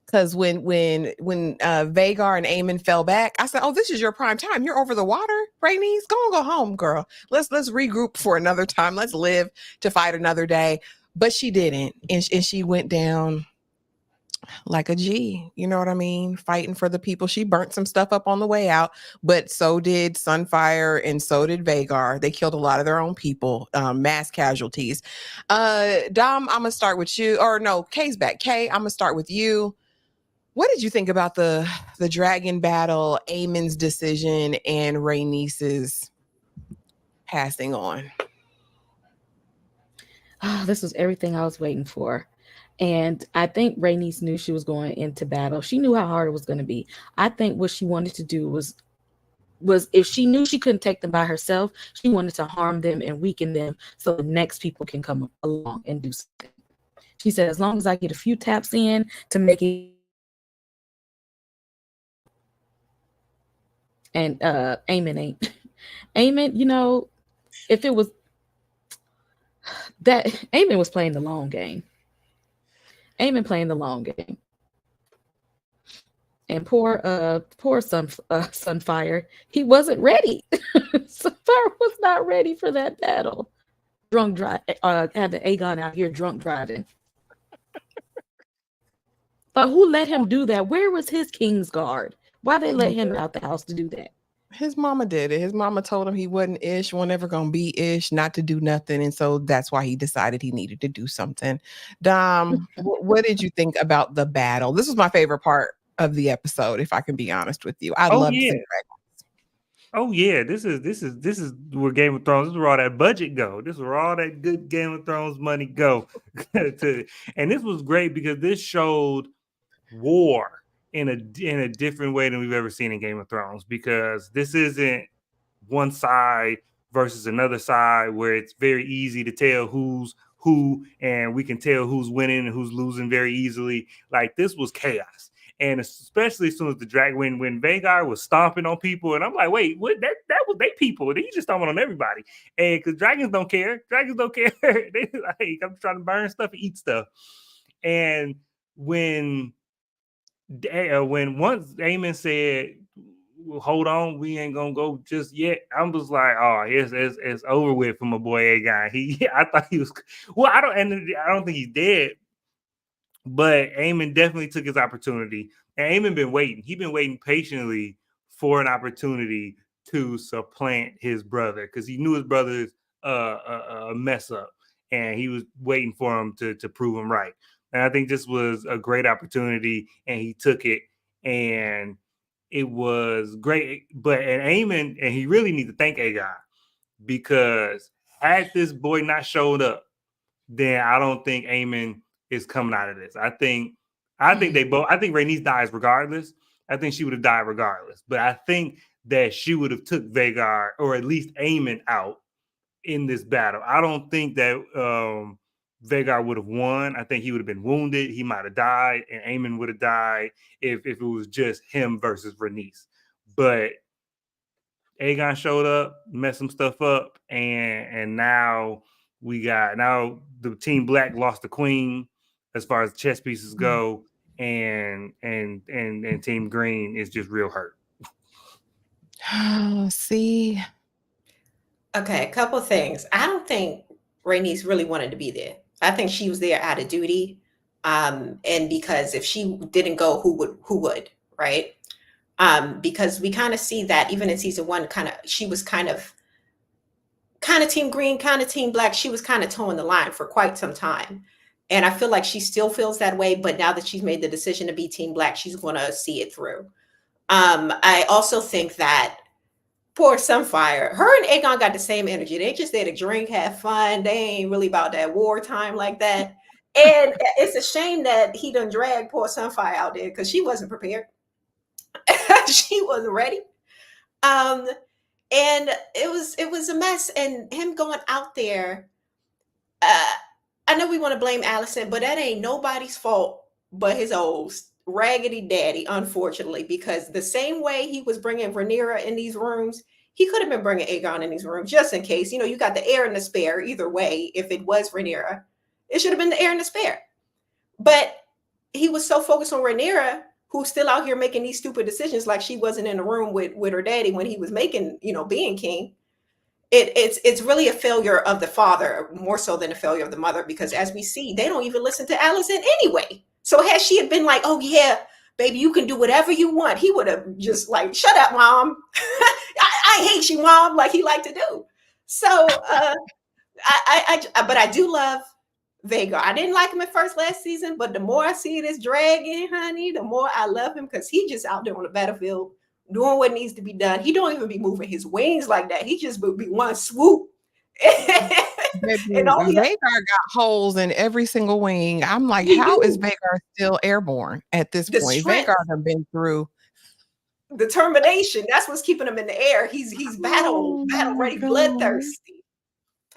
Because when Vagar and Aemond fell back, I said, "Oh, this is your prime time. You're over the water, Rhaenys. Go home, girl. Let's regroup for another time. Let's live to fight another day." But she didn't, and she went down like a G, you know what I mean? Fighting for the people. She burnt some stuff up on the way out, but so did Sunfire and so did Vagar. They killed a lot of their own people, mass casualties. Dom, I'm gonna start with you. Or no, Kay's back. Kay, I'm gonna start with you. What did you think about the dragon battle, Aemon's decision, and Rhaenys's passing on? Oh, this was everything I was waiting for. And I think Rhaenys knew she was going into battle. She knew how hard it was going to be. I think what she wanted to do was if she knew she couldn't take them by herself, she wanted to harm them and weaken them so the next people can come along and do something. She said, as long as I get a few taps in to make it. And Aemond ain't. Aemond, you know, if it was that, Aemond was playing the long game. Aemond playing the long game. And poor Sunfire, he wasn't ready. Sunfire was not ready for that battle. Drunk drive, having Aegon out here drunk driving. But who let him do that? Where was his King's Guard? Why they let him out the house to do that? His mama did it. His mama told him he wasn't ish, wasn't ever gonna be ish, not to do nothing, and so that's why he decided he needed to do something. Dom, what did you think about the battle? This was my favorite part of the episode, if I can be honest with you. I loved the Oh yeah, this is where Game of Thrones. This is where all that budget go. This is where all that good Game of Thrones money go. And this was great because this showed war in a different way than we've ever seen in Game of Thrones, because this isn't one side versus another side where it's very easy to tell who's who, and we can tell who's winning and who's losing very easily. Like, this was chaos. And especially as soon as the dragon, when Vagar was stomping on people, and I'm like, wait, what? That was they people. He just stomping on everybody. And because dragons don't care. Dragons don't care. They like, I'm trying to burn stuff and eat stuff. And when once Aemond said, well, hold on, we ain't gonna go just yet, I'm just like, oh, it's over with for my boy Aegon. I thought he was, well, I don't think he's dead, but Aemond definitely took his opportunity. And Aemond been waiting. He's been waiting patiently for an opportunity to supplant his brother, because he knew his brother's a mess up, and he was waiting for him to prove him right. And I think this was a great opportunity, and he took it, and it was great. But Aemond, and he really needs to thank Aegon, because had this boy not showed up, then I don't think Aemond is coming out of this. I think they both. I think Rhaenys dies regardless. I think she would have died regardless. But I think that she would have took Vagar, or at least Aemond, out in this battle. I don't think that Vagar would have won. I think he would have been wounded. He might have died, and Aemond would have died if it was just him versus Rhaenys. But Aegon showed up, messed some stuff up, and now the Team Black lost the queen as far as chess pieces go, and Team Green is just real hurt. See, Okay, a couple things. I don't think Rhaenys really wanted to be there. I think she was there out of duty. And because if she didn't go, who would, right? Because we kind of see that even in season one, she was kind of Team Green, kind of Team Black. She was kind of towing the line for quite some time. And I feel like she still feels that way, but now that she's made the decision to be Team Black, she's going to see it through. I also think that poor Sunfire, her and Aegon got the same energy. They just there to drink, have fun. They ain't really about that wartime like that. And it's a shame that he done dragged poor Sunfire out there because she wasn't prepared. She wasn't ready. And it was a mess. And him going out there, I know we want to blame Allison, but that ain't nobody's fault but his old raggedy daddy, unfortunately, because the same way he was bringing Rhaenyra in these rooms, he could have been bringing Aegon in these rooms just in case. You know, you got the heir and the spare either way. If it was Rhaenyra, it should have been the heir and the spare. But he was so focused on Rhaenyra, who's still out here making these stupid decisions like she wasn't in the room with her daddy when he was making, being king. It's really a failure of the father more so than a failure of the mother, because as we see, they don't even listen to Allison anyway. So had she had been like, oh yeah, baby, you can do whatever you want, he would have just like, shut up, mom. I hate you, mom, like he liked to do. So but I do love Vhagar. I didn't like him at first last season, but the more I see this dragon, honey, the more I love him, because he just out there on the battlefield doing what needs to be done. He don't even be moving his wings like that. He just would be one swoop. And Vhagar got holes in every single wing. I'm like, how is Vhagar still airborne at this point? Vhagar have been through determination. That's what's keeping him in the air. He's battle ready, bloodthirsty.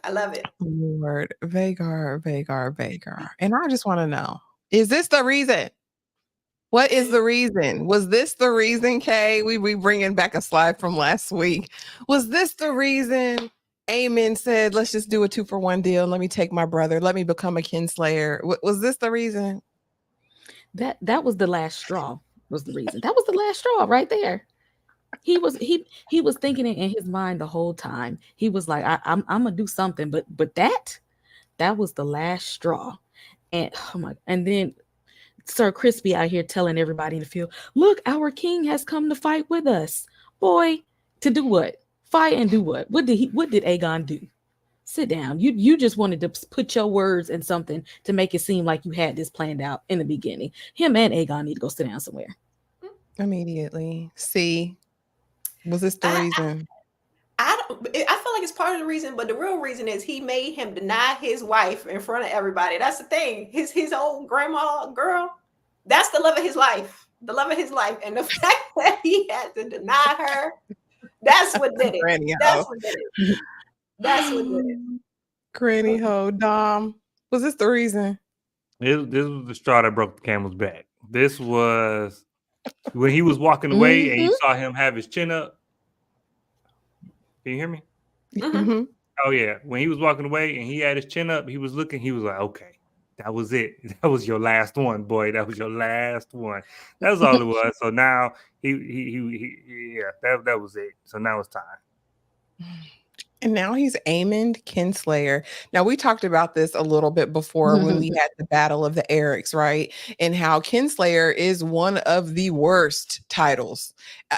I love it. Lord, Vhagar. And I just want to know, is this the reason? What is the reason? Was this the reason, Kay? We bringing back a slide from last week. Was this the reason Aemon said, let's just do a 2-for-1 deal. Let me take my brother. Let me become a kinslayer. Was this the reason? That was the last straw. Was the reason. That was the last straw right there. He was thinking it in his mind the whole time. He was like, I'm gonna do something, but that was the last straw. And and then Sir Crispy out here telling everybody in the field, look, our king has come to fight with us. Boy, to do what? Fight and do what? What did Aegon do? Sit down. You just wanted to put your words in something to make it seem like you had this planned out in the beginning. Him and Aegon need to go sit down somewhere. Immediately. See, was this the reason? I feel like it's part of the reason, but the real reason is he made him deny his wife in front of everybody. That's the thing. His old grandma girl, that's the love of his life. The love of his life. And the fact that he had to deny her, that's what did it. That's what did it. Granny ho, Dom. Was this the reason? This was the straw that broke the camel's back. This was when he was walking away and you saw him have his chin up. Can you hear me? Mm-hmm. Oh yeah. When he was walking away and he had his chin up, he was looking, he was like, okay, that was it. That was your last one, boy. That was your last one. That's all it was. So now he that was it. So now it's time. And now he's Aemond Kinslayer. Now, we talked about this a little bit before when we had the Battle of the Erics, right? And how Kinslayer is one of the worst titles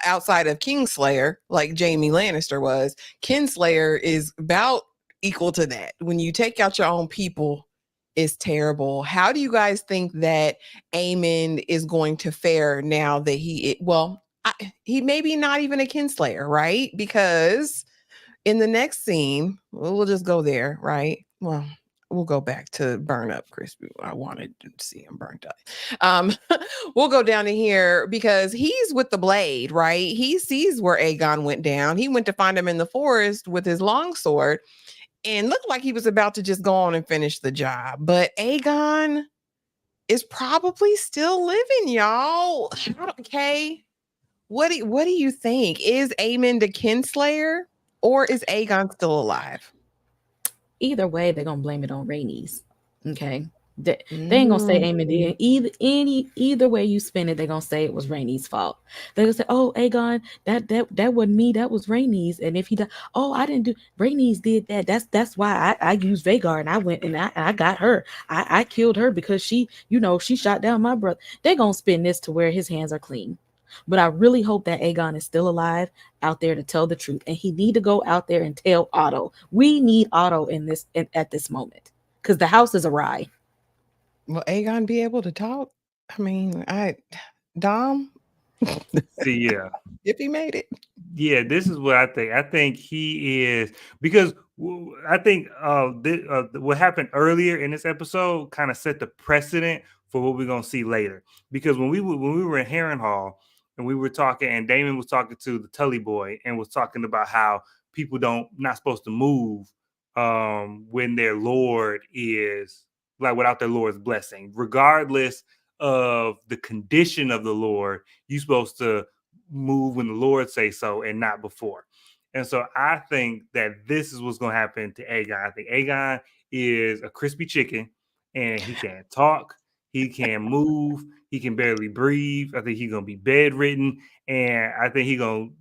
outside of Kingslayer, like Jaime Lannister was. Kinslayer is about equal to that. When you take out your own people, it's terrible. How do you guys think that Aemond is going to fare now that he may be not even a Kinslayer, right? Because in the next scene, we'll just go there, right? Well, we'll go back to burn up Crispy. I wanted to see him burnt up. We'll go down to here because he's with the blade, right? He sees where Aegon went down. He went to find him in the forest with his longsword and looked like he was about to just go on and finish the job. But Aegon is probably still living, y'all. Okay. What do you think? Is Aemond a Kinslayer? Or is Aegon still alive? Either way, they're going to blame it on Rhaenys. Okay. They ain't gonna say Aemon did. Either way you spin it, they're gonna say it was Rhaenys' fault. They're gonna say, "Oh, Aegon, that wasn't me. That was Rhaenys." And if he died, "Oh, I didn't do. Rhaenys did that. That's why I used Vhagar and I went and I got her. I killed her because she shot down my brother." They're gonna spin this to where his hands are clean. But I really hope that Aegon is still alive out there to tell the truth, and he need to go out there and tell Otto. We need Otto at this moment because the house is awry. Will Aegon be able to talk? I mean, Dom, See, yeah. if he made it. Yeah, this is what I think. I think he is, because I think what happened earlier in this episode kind of set the precedent for what we're gonna see later. Because when we were in Harrenhal and we were talking, and Damon was talking to the Tully boy and was talking about how people not supposed to move when their lord is like without their lord's blessing, regardless of the condition of the lord. You're supposed to move when the Lord say so and not before. And so I think that this is what's going to happen to Aegon. I think Aegon is a crispy chicken, and he can't talk, he can't move, he can barely breathe. I think he's going to be bedridden, and I think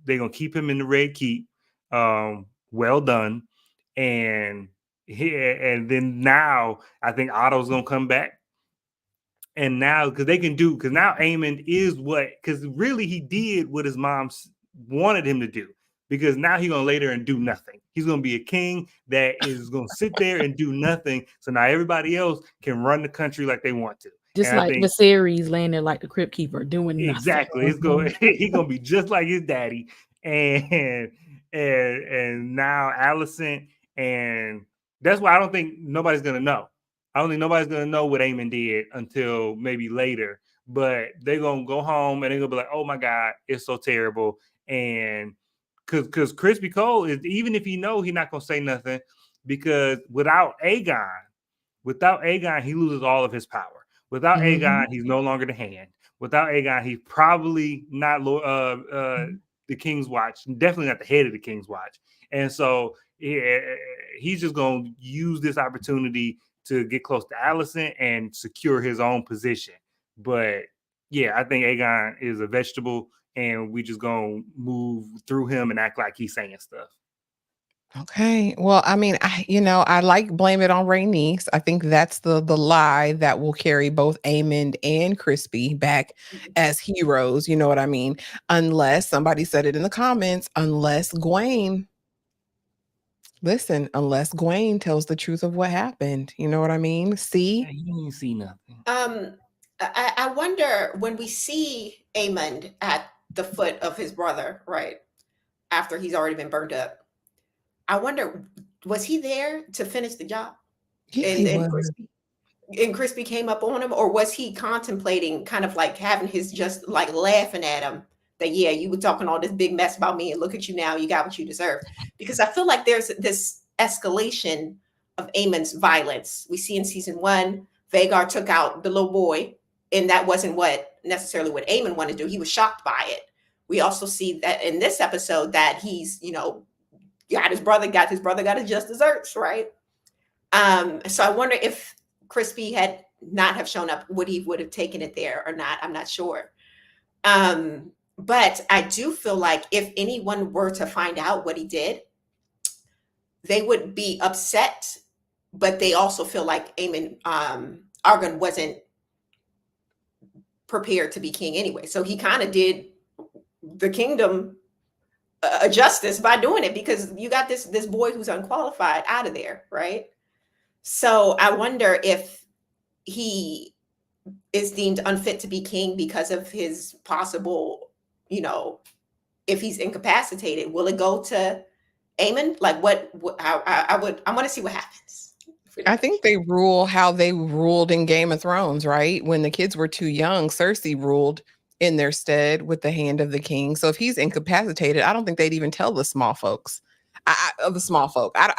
they're going to keep him in the Red Keep. Well done. And then now I think Otto's going to come back. And now, because now Aemon is because really he did what his mom wanted him to do. Because now he's going to lay there and do nothing. He's going to be a king that is going to sit there and do nothing. So now everybody else can run the country like they want to. Just like Viserys laying there like the Crypt Keeper doing nothing. Exactly. He's going to be just like his daddy. And now Alicent, and that's why I don't think nobody's going to know. I don't think nobody's going to know what Aemon did until maybe later, but they're going to go home and they're going to be like, oh my God, it's so terrible. And because Crispy Cole is, even if he know, he's not going to say nothing, because without Aegon, he loses all of his power. Without Aegon, he's no longer the hand. Without Aegon, he's probably not the King's Watch, definitely not the head of the King's Watch. And so he's just going to use this opportunity to get close to Alicent and secure his own position. But yeah, I think Aegon is a vegetable, and we just gonna move through him and act like he's saying stuff. Okay. Well, I mean, I like blame it on Rhaenys. I think that's the lie that will carry both Aemond and Crispy back as heroes. You know what I mean? Unless somebody said it in the comments, unless Gwaine tells the truth of what happened. You know what I mean? See? Yeah, you didn't see nothing. I wonder, when we see Aemond at the foot of his brother, right, after he's already been burned up, I wonder, was he there to finish the job? Yeah, and Crispy came up on him, or was he contemplating kind of like having his, just like laughing at him that, yeah, you were talking all this big mess about me and look at you now, you got what you deserve? Because I feel like there's this escalation of Aemond's violence. We see in season 1, Vhagar took out the little boy, and that wasn't necessarily what Aemond wanted to do. He was shocked by it. We also see that in this episode that he's, got his brother got his just desserts, right? So I wonder if Crispy had not have shown up, would have taken it there or not. I'm not sure. But I do feel like if anyone were to find out what he did, they would be upset, but they also feel like Argon wasn't prepared to be king anyway. So he kind of did the kingdom a justice by doing it, because you got this boy who's unqualified out of there, right? So I wonder if he is deemed unfit to be king because of his possible, if he's incapacitated, will it go to Aemon? Like I want to see what happens. I think they rule how they ruled in Game of Thrones, right? When the kids were too young, Cersei ruled in their stead with the hand of the king. So if he's incapacitated, I don't think they'd even tell the small folks. I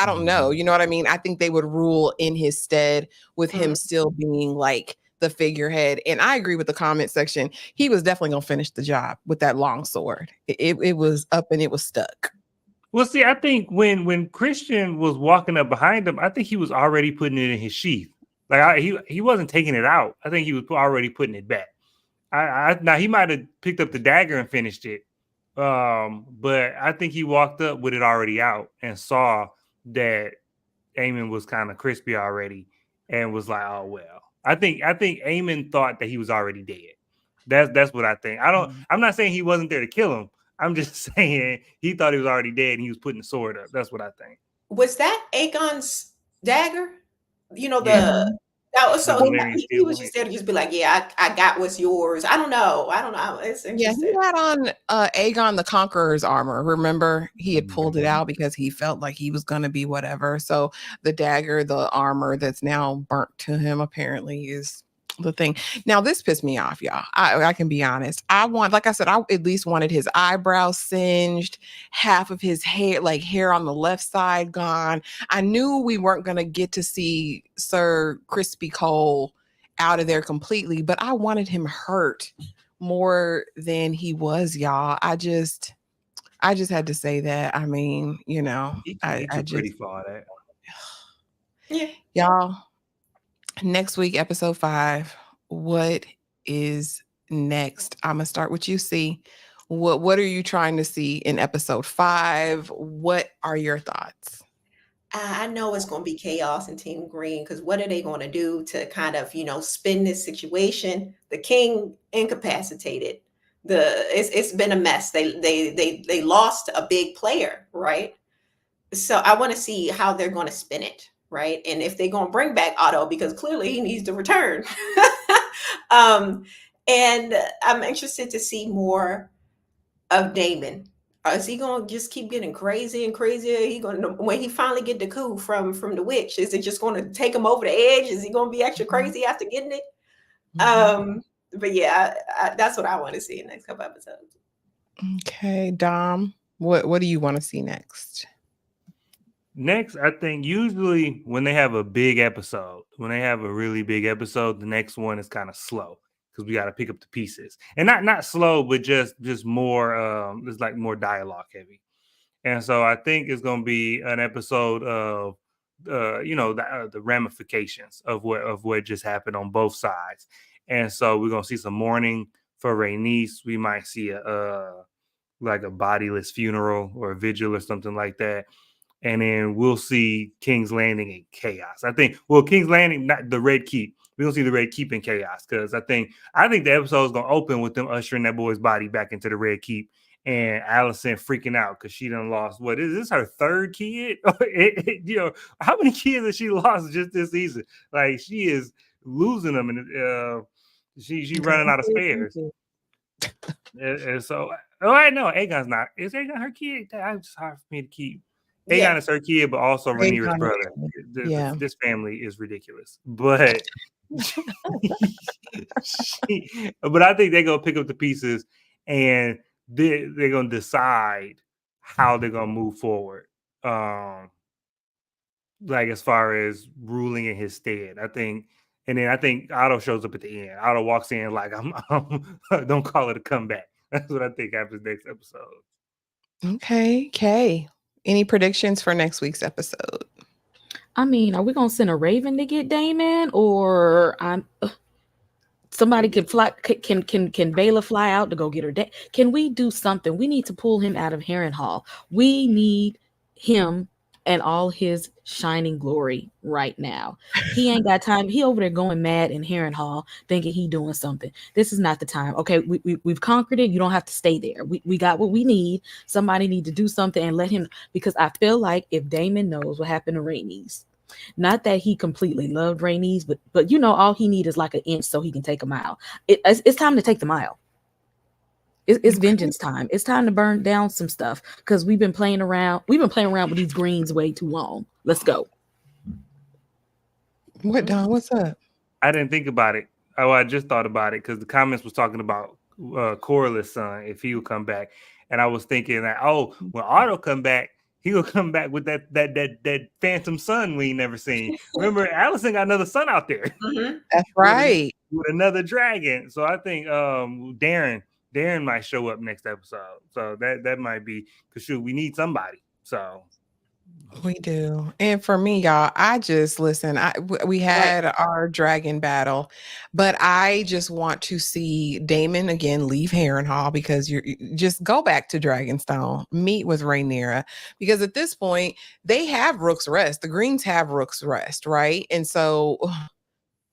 don't know. You know what I mean? I think they would rule in his stead with him still being like the figurehead. And I agree with the comment section. He was definitely going to finish the job with that long sword. It was up and it was stuck. Well, see, I think when Christian was walking up behind him, I think he was already putting it in his sheath. Like he wasn't taking it out. I think he was already putting it back. Now he might have picked up the dagger and finished it, but I think he walked up with it already out and saw that Aemon was kind of crispy already, and was like, "Oh well." I think Aemon thought that he was already dead. That's what I think. I'm not saying he wasn't there to kill him. I'm just saying he thought he was already dead and he was putting the sword up. That's what I think. Was that Aegon's dagger? You know, Yeah. that was The so Valyrian he steel was blade. just there to just be like, yeah, I got what's yours. I don't know. It's Yeah, he interesting. had on Aegon the Conqueror's armor. Remember, he had pulled it out because he felt like he was going to be whatever. So the dagger, the armor that's now burnt to him, apparently is the thing. Now, this pissed me off, y'all. I can be honest. Like I said, I at least wanted his eyebrows singed, half of his hair, like hair on the left side gone. I knew we weren't going to get to see Sir Crispy Cole out of there completely, but I wanted him hurt more than he was, y'all. I just had to say that. I mean, He I took pretty just far that. Yeah. y'all, next week, episode 5, what is next? I'm gonna start with you, C. What are you trying to see in episode 5? What are your thoughts? I know it's going to be chaos in Team Green because what are they going to do to kind of, spin this situation? The king incapacitated. It's been a mess. They lost a big player, right? So I want to see how they're going to spin it, right? And if they're going to bring back Otto because clearly he needs to return. And I'm interested to see more of Damon. Is he gonna just keep getting crazy and crazier? He gonna when he finally get the coup from the witch? Is it just gonna take him over the edge? Is he gonna be extra crazy after getting it? But yeah, that's what I want to see in the next couple episodes. Okay, Dom, what do you want to see next? Next, I think usually when they have a big episode, when they have a really big episode, the next one is kind of slow because we got to pick up the pieces, and not slow, but just more. It's like more dialogue heavy, and so I think it's going to be an episode of, the ramifications of what just happened on both sides, and so we're going to see some mourning for Rhaenys. We might see a like a bodiless funeral or a vigil or something like that. And then we'll see King's Landing in chaos. I think, King's Landing, not the Red Keep. We're gonna see the Red Keep in chaos because I think the episode is gonna open with them ushering that boy's body back into the Red Keep and Allison freaking out because she done lost. What is this? Her third kid? How many kids has she lost just this season? Like she is losing them, and she running out of spares. And so, I know Aegon's not. Is Aegon her kid? That's just hard for me to keep. Aegon is her kid, but also Rhaenyra's brother. Yeah. This family is ridiculous. But but I think they're gonna pick up the pieces and they're gonna decide how they're gonna move forward. Like as far as ruling in his stead. I think Otto shows up at the end. Otto walks in like I'm don't call it a comeback. That's what I think happens next episode. Okay, Kay. Any predictions for next week's episode? I mean, are we gonna send a raven to get Damon, or somebody can fly? Can Baela fly out to go get her? Can we do something? We need to pull him out of Harrenhal. We need him and all his shining glory right now. He ain't got time. He over there going mad in Harrenhal, thinking he doing something. This is not the time. Okay, we've conquered it. You don't have to stay there. We got what we need. Somebody need to do something and let him, because I feel like if Damon knows what happened to Rhaenys, not that he completely loved Rhaenys, but all he need is like an inch so he can take a mile. It's time to take the mile. It's vengeance time. It's time to burn down some stuff because we've been playing around. We've been playing around with these greens way too long. Let's go. What, Don? What's up? I didn't think about it. Oh, I just thought about it because the comments was talking about Corlys' son if he would come back, and I was thinking that when Otto come back, he will come back with that phantom son we ain't never seen. Remember, Allison got another son out there. Mm-hmm. That's right. With another dragon. So I think Darren might show up next episode. So that might be because we need somebody. So We do. And for me, y'all, I just listen. We had our dragon battle, but I just want to see Damon again leave Harrenhal because you just go back to Dragonstone, meet with Rhaenyra, because at this point they have Rook's Rest. The Greens have Rook's Rest, right? And so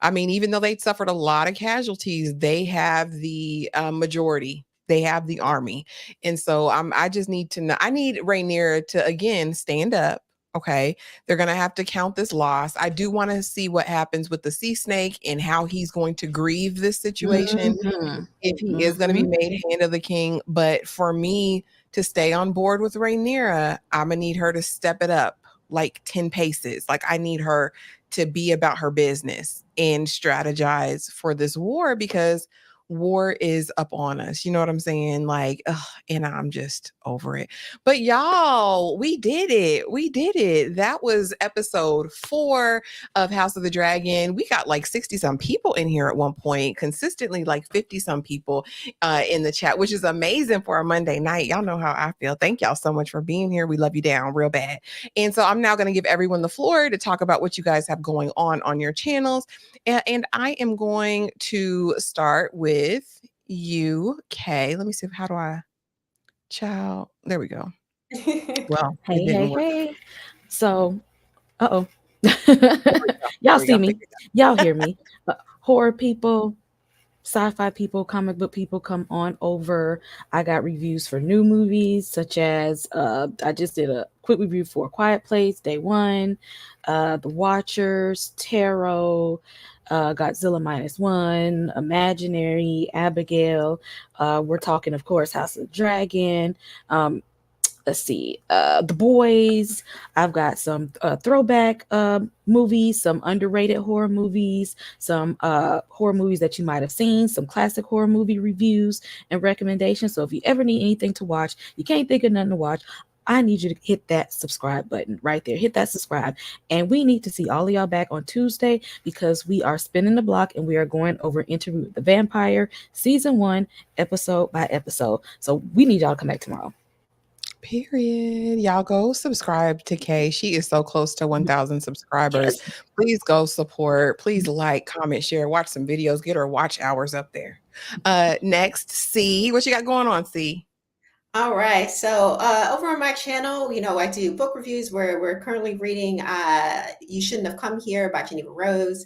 I mean, even though they suffered a lot of casualties, they have the majority. They have the army, and so I just need to know. I need Rhaenyra to again stand up. Okay, they're gonna have to count this loss. I do want to see what happens with the sea snake and how he's going to grieve this situation Mhm. if he is going to be made hand of the king. But for me to stay on board with Rhaenyra, I'm gonna need her to step it up like 10 paces. Like I need her to be about her business and strategize for this war because war is up on us. You know what I'm saying? Like, ugh, and I'm just over it. But y'all, we did it. We did it. That was episode 4 of House of the Dragon. We got like 60 some people in here at one point, consistently like 50 some people in the chat, which is amazing for a Monday night. Y'all know how I feel. Thank y'all so much for being here. We love you down real bad. And so I'm now going to give everyone the floor to talk about what you guys have going on your channels. And I am going to start with you, Kay. Let me see. How do I? Ciao. There we go. Well, it didn't work. Hey. So, y'all see me. Y'all hear me. Horror people, sci-fi people, comic book people, come on over. I got reviews for new movies such as I just did a quick review for Quiet Place Day 1, The Watchers, Tarot, Godzilla -1, Imaginary, Abigail. We're talking, of course, House of the Dragon. Let's see, The Boys. I've got some throwback movies, some underrated horror movies, some horror movies that you might have seen, some classic horror movie reviews and recommendations. So if you ever need anything to watch, you can't think of nothing to watch, I need you to hit that subscribe button right there. Hit that subscribe. And we need to see all of y'all back on Tuesday because we are spinning the block and we are going over Interview with the Vampire, season 1, episode by episode. So we need y'all to come back tomorrow. Period. Y'all go subscribe to Kay. She is so close to 1,000 subscribers. Yes. Please go support. Please like, comment, share, watch some videos, get her watch hours up there. Next, C. What you got going on, C? All right. So over on my channel, you know, I do book reviews where we're currently reading You Shouldn't Have Come Here by Geneva Rose.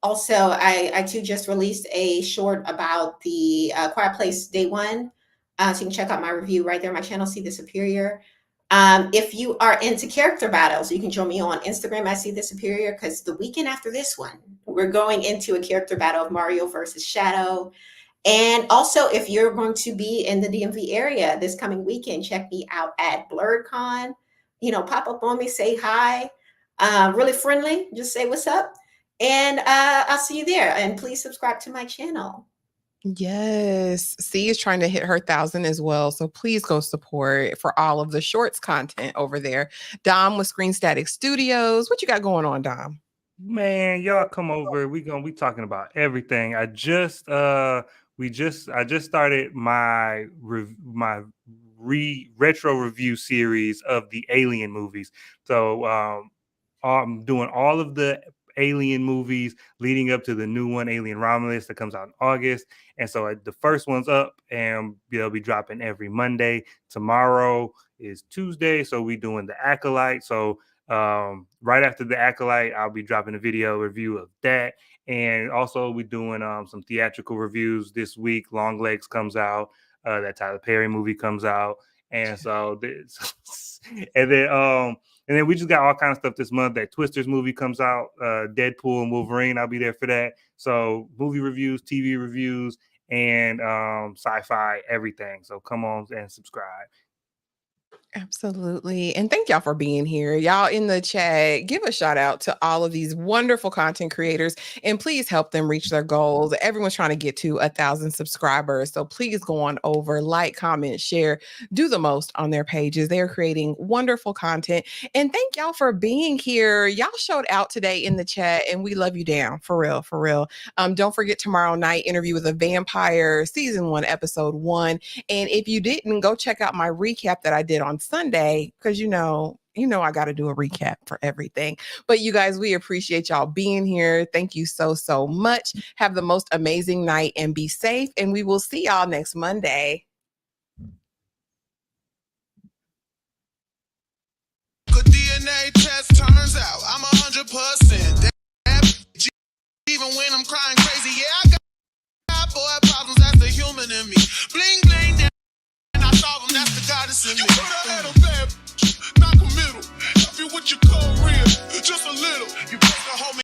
Also, I too just released a short about the Quiet Place Day 1. So you can check out my review right there on my channel, See the Superior. If you are into character battles, you can join me on Instagram at See the Superior because the weekend after this one, we're going into a character battle of Mario versus Shadow. And also, if you're going to be in the DMV area this coming weekend, check me out at BlurredCon. You know, pop up on me, say hi. Really friendly. Just say what's up. And I'll see you there. And please subscribe to my channel. Yes. C is trying to hit her 1,000 as well. So please go support for all of the shorts content over there. Dom with Screen Static Studios. What you got going on, Dom? Man, y'all come over. We talking about everything. I just started my retro review series of the Alien movies. So I'm doing all of the Alien movies leading up to the new one, Alien Romulus, that comes out in August. And so the first one's up, and they'll be dropping every Monday. Tomorrow is Tuesday, so we doing the Acolyte. So right after the Acolyte, I'll be dropping a video review of that. And also we're doing some theatrical reviews this week. Long Legs comes out. That Tyler Perry movie comes out. And so this, and then we just got all kinds of stuff this month. That Twisters movie comes out, Deadpool and Wolverine. I'll be there for that. So movie reviews, TV reviews, and sci-fi, everything. So come on and subscribe. Absolutely. And thank y'all for being here. Y'all in the chat, give a shout out to all of these wonderful content creators and please help them reach their goals. Everyone's trying to get to 1,000 subscribers. So please go on over, like, comment, share, do the most on their pages. They're creating wonderful content. And thank y'all for being here. Y'all showed out today in the chat and we love you down. For real, for real. Don't forget tomorrow night, Interview with a Vampire, season 1, episode 1. And if you didn't, go check out my recap that I did on Sunday, because you know you know, I got to do a recap for everything. But you guys, we appreciate y'all being here. Thank you so, so much. Have the most amazing night and be safe. And we will see y'all next Monday. Good DNA test turns out I'm 100%. Even when I'm crying crazy, yeah, I got boy problems. That's the human in me. Bling bling, and I solve them. That's the goddess in me. You put her at a bad, knock a middle. If you with your cold real, just a little. You break a homie.